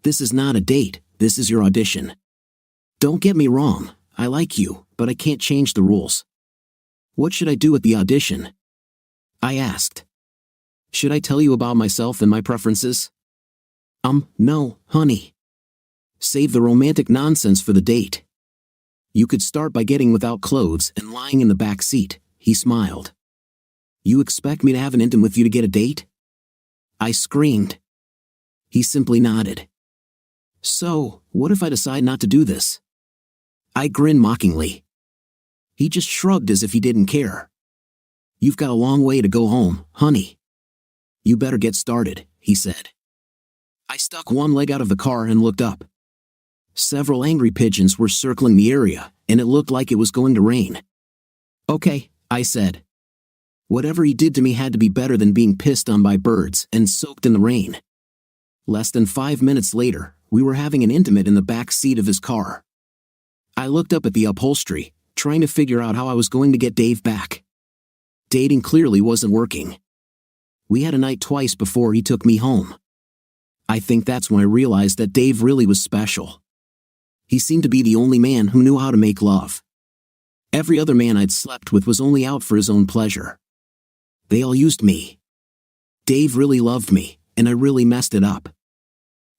B: "This is not a date, this is your audition. Don't get me wrong, I like you, but I can't change the rules." "What should I do at the audition?" I asked. "Should I tell you about myself and my preferences?" No, honey. Save the romantic nonsense for the date. You could start by getting without clothes and lying in the back seat," he smiled. "You expect me to have an intimate with you to get a date?" I screamed. He simply nodded. "So, what if I decide not to do this?" I grinned mockingly. He just shrugged as if he didn't care. "You've got a long way to go home, honey. You better get started," he said. I stuck one leg out of the car and looked up. Several angry pigeons were circling the area, and it looked like it was going to rain. "Okay," I said. Whatever he did to me had to be better than being pissed on by birds and soaked in the rain. Less than 5 minutes later, we were having an intimate in the back seat of his car. I looked up at the upholstery, trying to figure out how I was going to get Dave back. Dating clearly wasn't working. We had a night twice before he took me home. I think that's when I realized that Dave really was special. He seemed to be the only man who knew how to make love. Every other man I'd slept with was only out for his own pleasure. They all used me. Dave really loved me, and I really messed it up.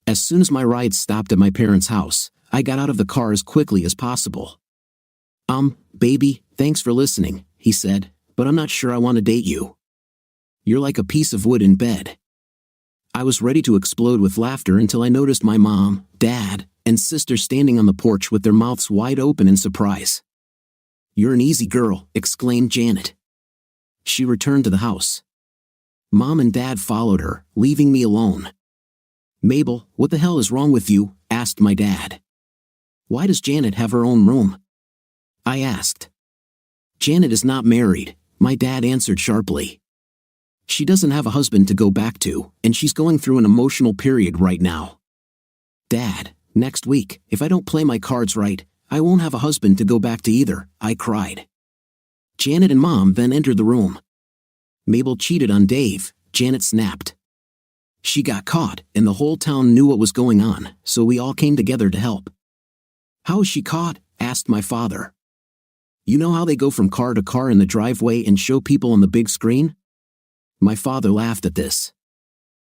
B: As soon as my ride stopped at my parents' house, I got out of the car as quickly as possible. Baby, thanks for listening," he said, "but I'm not sure I want to date you. You're like a piece of wood in bed." I was ready to explode with laughter until I noticed my mom, dad, and sister standing on the porch with their mouths wide open in surprise. "You're an easy girl," exclaimed Janet. She returned to the house. Mom and Dad followed her, leaving me alone. "Mabel, what the hell is wrong with you?" asked my dad. "Why does Janet have her own room?" I asked. "Janet is not married," my dad answered sharply. "She doesn't have a husband to go back to, and she's going through an emotional period right now. Dad, next week, if I don't play my cards right, I won't have a husband to go back to either," I cried. Janet and Mom then entered the room. "Mabel cheated on Dave," Janet snapped. "She got caught, and the whole town knew what was going on, so we all came together to help." "How was she caught?" asked my father. "You know how they go from car to car in the driveway and show people on the big screen?" My father laughed at this.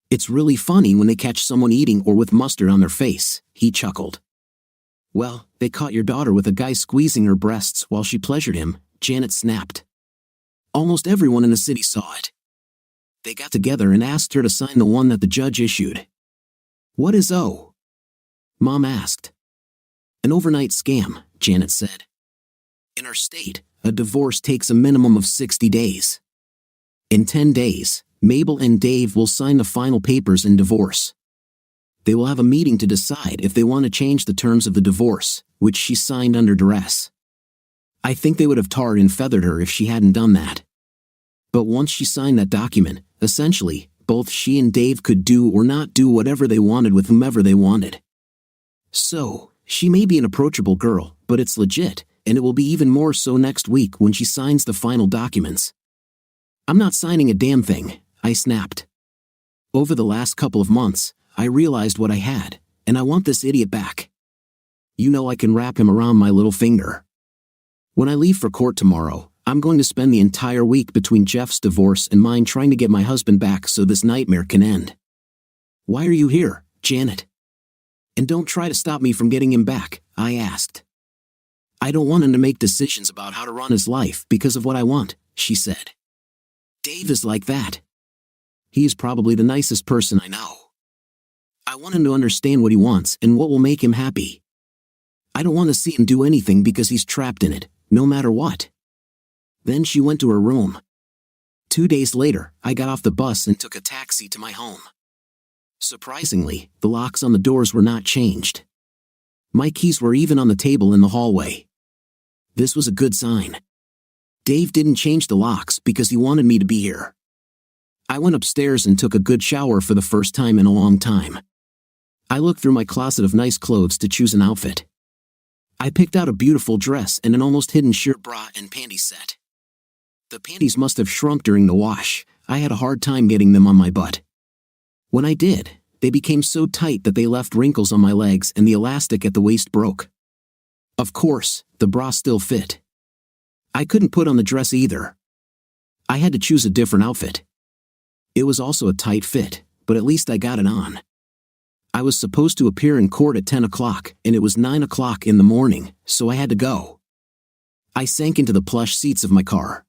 B: "It's really funny when they catch someone eating or with mustard on their face," he chuckled. "Well, they caught your daughter with a guy squeezing her breasts while she pleasured him," Janet snapped. "Almost everyone in the city saw it. They got together and asked her to sign the one that the judge issued." "What is O?" Mom asked. "An overnight scam," Janet said. "In our state, a divorce takes a minimum of 60 days. In 10 days, Mabel and Dave will sign the final papers in divorce. They will have a meeting to decide if they want to change the terms of the divorce, which she signed under duress. I think they would have tarred and feathered her if she hadn't done that. But once she signed that document, essentially, both she and Dave could do or not do whatever they wanted with whomever they wanted. So, she may be an approachable girl, but it's legit, and it will be even more so next week when she signs the final documents." "I'm not signing a damn thing," I snapped. Over the last couple of months, I realized what I had, and I want this idiot back. You know I can wrap him around my little finger. When I leave for court tomorrow, I'm going to spend the entire week between Jeff's divorce and mine trying to get my husband back so this nightmare can end. "Why are you here, Janet? And don't try to stop me from getting him back," I asked. "I don't want him to make decisions about how to run his life because of what I want," she said. "Dave is like that. He is probably the nicest person I know. I want him to understand what he wants and what will make him happy. I don't want to see him do anything because he's trapped in it, no matter what." Then she went to her room. 2 days later, I got off the bus and took a taxi to my home. Surprisingly, the locks on the doors were not changed. My keys were even on the table in the hallway. This was a good sign. Dave didn't change the locks because he wanted me to be here. I went upstairs and took a good shower for the first time in a long time. I looked through my closet of nice clothes to choose an outfit. I picked out a beautiful dress and an almost hidden shirt, bra, and panty set. The panties must have shrunk during the wash. I had a hard time getting them on my butt. When I did, they became so tight that they left wrinkles on my legs and the elastic at the waist broke. Of course, the bra still fit. I couldn't put on the dress either. I had to choose a different outfit. It was also a tight fit, but at least I got it on. I was supposed to appear in court at 10 o'clock, and it was 9 o'clock in the morning, so I had to go. I sank into the plush seats of my car.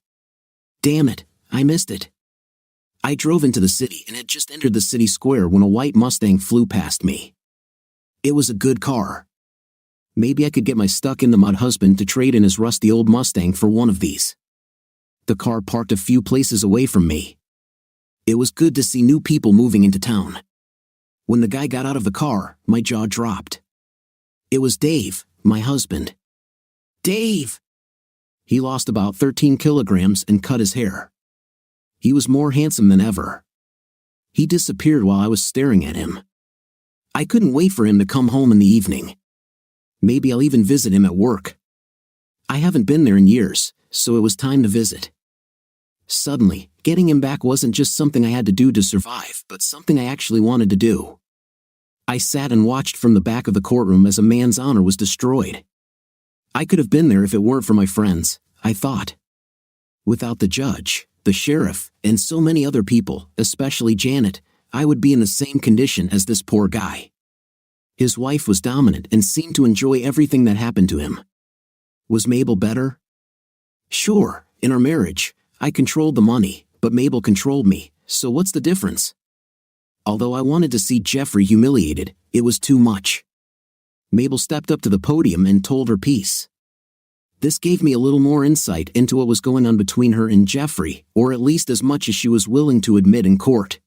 B: Damn it, I missed it. I drove into the city and had just entered the city square when a white Mustang flew past me. It was a good car. Maybe I could get my stuck-in-the-mud husband to trade in his rusty old Mustang for one of these. The car parked a few places away from me. It was good to see new people moving into town. When the guy got out of the car, my jaw dropped. It was Dave, my husband. Dave! He lost about 13 kilograms and cut his hair. He was more handsome than ever. He disappeared while I was staring at him. I couldn't wait for him to come home in the evening. Maybe I'll even visit him at work. I haven't been there in years, so it was time to visit. Suddenly, getting him back wasn't just something I had to do to survive, but something I actually wanted to do. I sat and watched from the back of the courtroom as a man's honor was destroyed. I could have been there if it weren't for my friends, I thought. Without the judge, the sheriff, and so many other people, especially Janet, I would be in the same condition as this poor guy. His wife was dominant and seemed to enjoy everything that happened to him. Was Mabel better? Sure, in our marriage, I controlled the money, but Mabel controlled me, so what's the difference? Although I wanted to see Jeffrey humiliated, it was too much. Mabel stepped up to the podium and told her piece. This gave me a little more insight into what was going on between her and Jeffrey, or at least as much as she was willing to admit in court.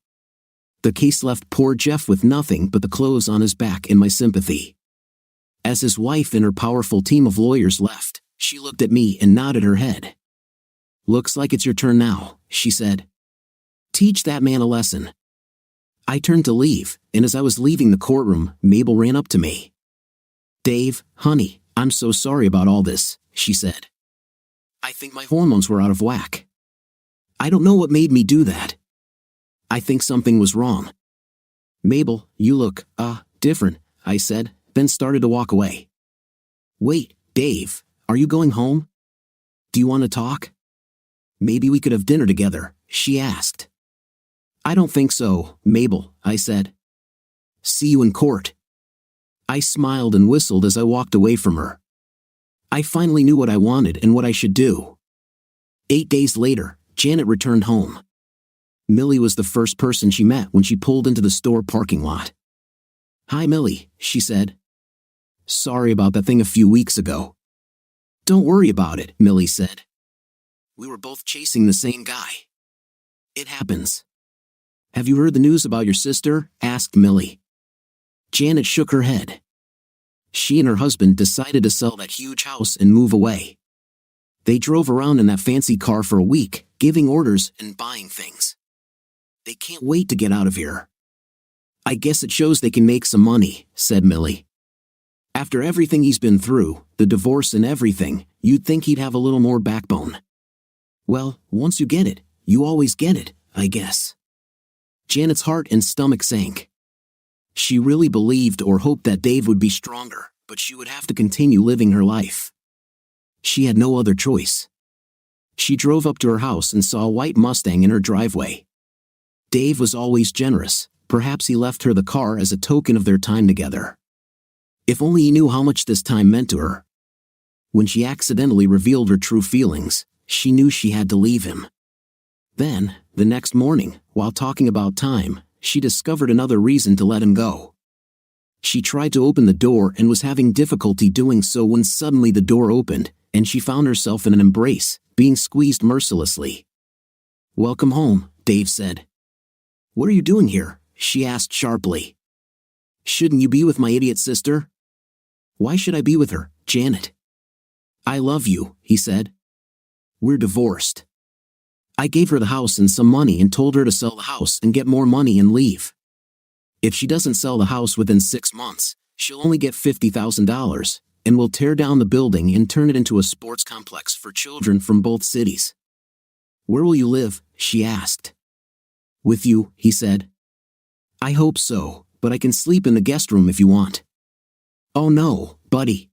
B: The case left poor Jeff with nothing but the clothes on his back and my sympathy. As his wife and her powerful team of lawyers left, she looked at me and nodded her head. Looks like it's your turn now, she said. Teach that man a lesson. I turned to leave, and as I was leaving the courtroom, Mabel ran up to me. Dave, honey, I'm so sorry about all this, she said. I think my hormones were out of whack. I don't know what made me do that. I think something was wrong. Mabel, you look, different, I said, then started to walk away. Wait, Dave, are you going home? Do you want to talk? Maybe we could have dinner together, she asked. I don't think so, Mabel, I said. See you in court. I smiled and whistled as I walked away from her. I finally knew what I wanted and what I should do. 8 days later, Janet returned home. Millie was the first person she met when she pulled into the store parking lot. Hi, Millie, she said. Sorry about that thing a few weeks ago. Don't worry about it, Millie said. We were both chasing the same guy. It happens. Have you heard the news about your sister? Asked Millie. Janet shook her head. She and her husband decided to sell that huge house and move away. They drove around in that fancy car for a week, giving orders and buying things. They can't wait to get out of here. I guess it shows they can make some money, said Millie. After everything he's been through, the divorce and everything, you'd think he'd have a little more backbone. Well, once you get it, you always get it, I guess. Janet's heart and stomach sank. She really believed or hoped that Dave would be stronger, but she would have to continue living her life. She had no other choice. She drove up to her house and saw a white Mustang in her driveway. Dave was always generous. Perhaps he left her the car as a token of their time together. If only he knew how much this time meant to her. When she accidentally revealed her true feelings, she knew she had to leave him. Then, the next morning, while talking about time, she discovered another reason to let him go. She tried to open the door and was having difficulty doing so when suddenly the door opened, and she found herself in an embrace, being squeezed mercilessly. Welcome home, Dave said. What are you doing here? She asked sharply. Shouldn't you be with my idiot sister? Why should I be with her, Janet? I love you, he said. We're divorced. I gave her the house and some money and told her to sell the house and get more money and leave. If she doesn't sell the house within 6 months, she'll only get $50,000, and we'll tear down the building and turn it into a sports complex for children from both cities. Where will you live? She asked. With you, he said. I hope so, but I can sleep in the guest room if you want. Oh no, buddy.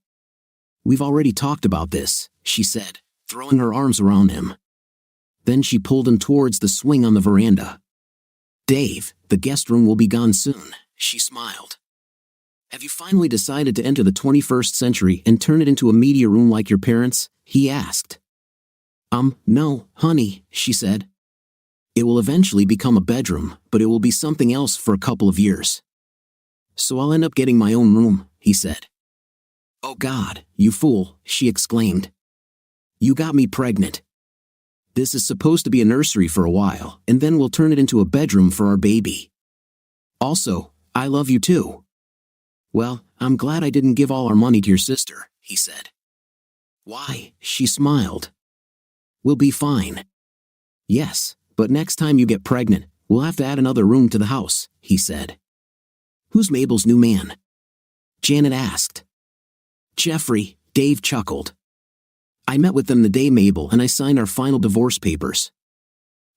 B: We've already talked about this, she said, throwing her arms around him. Then she pulled him towards the swing on the veranda. Dave, the guest room will be gone soon, she smiled. Have you finally decided to enter the 21st century and turn it into a media room like your parents? He asked. No, honey, she said. It will eventually become a bedroom, but it will be something else for a couple of years. So I'll end up getting my own room, he said. "Oh God, you fool," she exclaimed. "You got me pregnant. This is supposed to be a nursery for a while, and then we'll turn it into a bedroom for our baby. Also, I love you too." "Well, I'm glad I didn't give all our money to your sister," he said. "Why?" She smiled. "We'll be fine." "Yes, but next time you get pregnant, we'll have to add another room to the house," he said. "Who's Mabel's new man?" Janet asked. "Jeffrey," Dave chuckled. "I met with them the day Mabel and I signed our final divorce papers.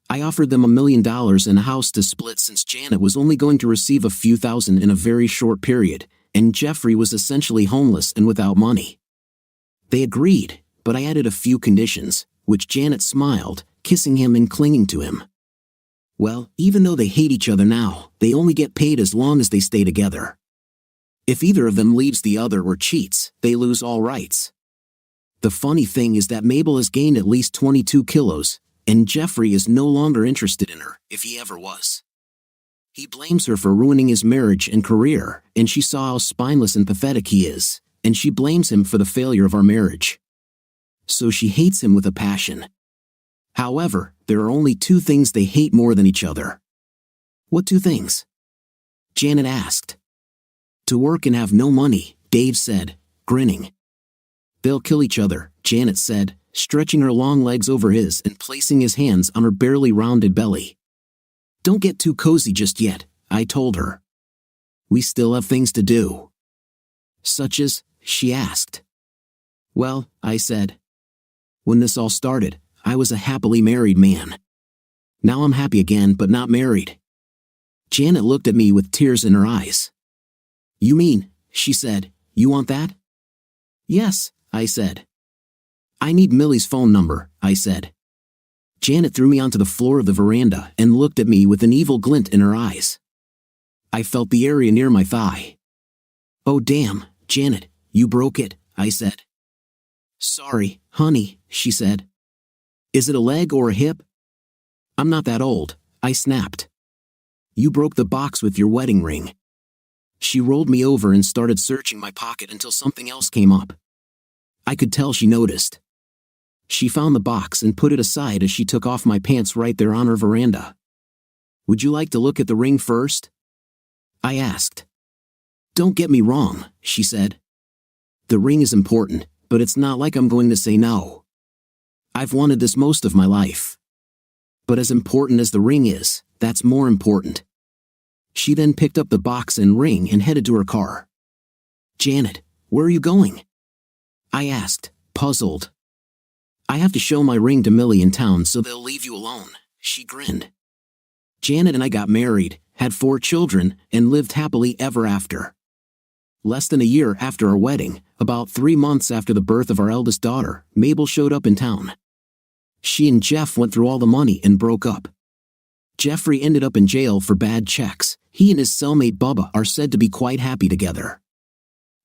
B: I offered them $1 million and a house to split since Janet was only going to receive a few thousand in a very short period, and Jeffrey was essentially homeless and without money. They agreed, but I added a few conditions, which Janet smiled, kissing him and clinging to him. Well, even though they hate each other now, they only get paid as long as they stay together. If either of them leaves the other or cheats, they lose all rights. The funny thing is that Mabel has gained at least 22 kilos, and Jeffrey is no longer interested in her, if he ever was. He blames her for ruining his marriage and career, and she saw how spineless and pathetic he is, and she blames him for the failure of our marriage. So she hates him with a passion. However, there are only two things they hate more than each other." "What two things?" Janet asked. "To work and have no money," Dave said, grinning. "They'll kill each other," Janet said, stretching her long legs over his and placing his hands on her barely rounded belly. "Don't get too cozy just yet," I told her. "We still have things to do." "Such as?" she asked. "Well," I said. "When this all started, I was a happily married man. Now I'm happy again but not married." Janet looked at me with tears in her eyes. "You mean," she said, "you want that?" "Yes," I said. "I need Millie's phone number," I said. Janet threw me onto the floor of the veranda and looked at me with an evil glint in her eyes. I felt the area near my thigh. "Oh damn, Janet, you broke it," I said. "Sorry, honey," she said. "Is it a leg or a hip?" "I'm not that old," I snapped. "You broke the box with your wedding ring." She rolled me over and started searching my pocket until something else came up. I could tell she noticed. She found the box and put it aside as she took off my pants right there on her veranda. "Would you like to look at the ring first?" I asked. "Don't get me wrong," she said. "The ring is important, but it's not like I'm going to say no. I've wanted this most of my life. But as important as the ring is, that's more important." She then picked up the box and ring and headed to her car. "Janet, where are you going?" I asked, puzzled. "I have to show my ring to Millie in town so they'll leave you alone," she grinned. Janet and I got married, had 4 children, and lived happily ever after. Less than a year after our wedding, about 3 months after the birth of our eldest daughter, Mabel showed up in town. She and Jeff went through all the money and broke up. Jeffrey ended up in jail for bad checks. He and his cellmate Bubba are said to be quite happy together.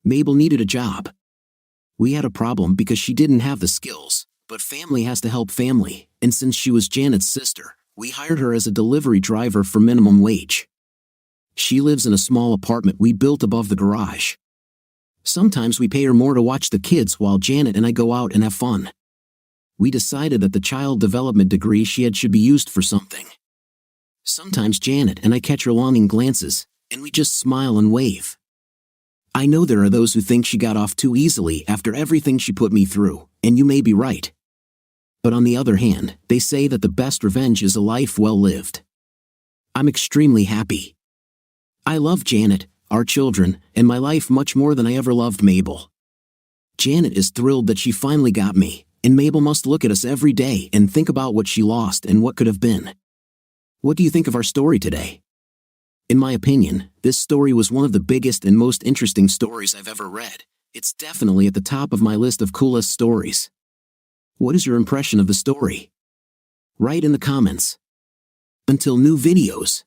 B: Mabel needed a job. We had a problem because she didn't have the skills, but family has to help family, and since she was Janet's sister, we hired her as a delivery driver for minimum wage. She lives in a small apartment we built above the garage. Sometimes we pay her more to watch the kids while Janet and I go out and have fun. We decided that the child development degree she had should be used for something. Sometimes Janet and I catch her longing glances, and we just smile and wave. I know there are those who think she got off too easily after everything she put me through, and you may be right. But on the other hand, they say that the best revenge is a life well lived. I'm extremely happy. I love Janet, our children, and my life much more than I ever loved Mabel. Janet is thrilled that she finally got me, and Mabel must look at us every day and think about what she lost and what could have been. What do you think of our story today? In my opinion, this story was one of the biggest and most interesting stories I've ever read. It's definitely at the top of my list of coolest stories. What is your impression of the story? Write in the comments. Until new videos.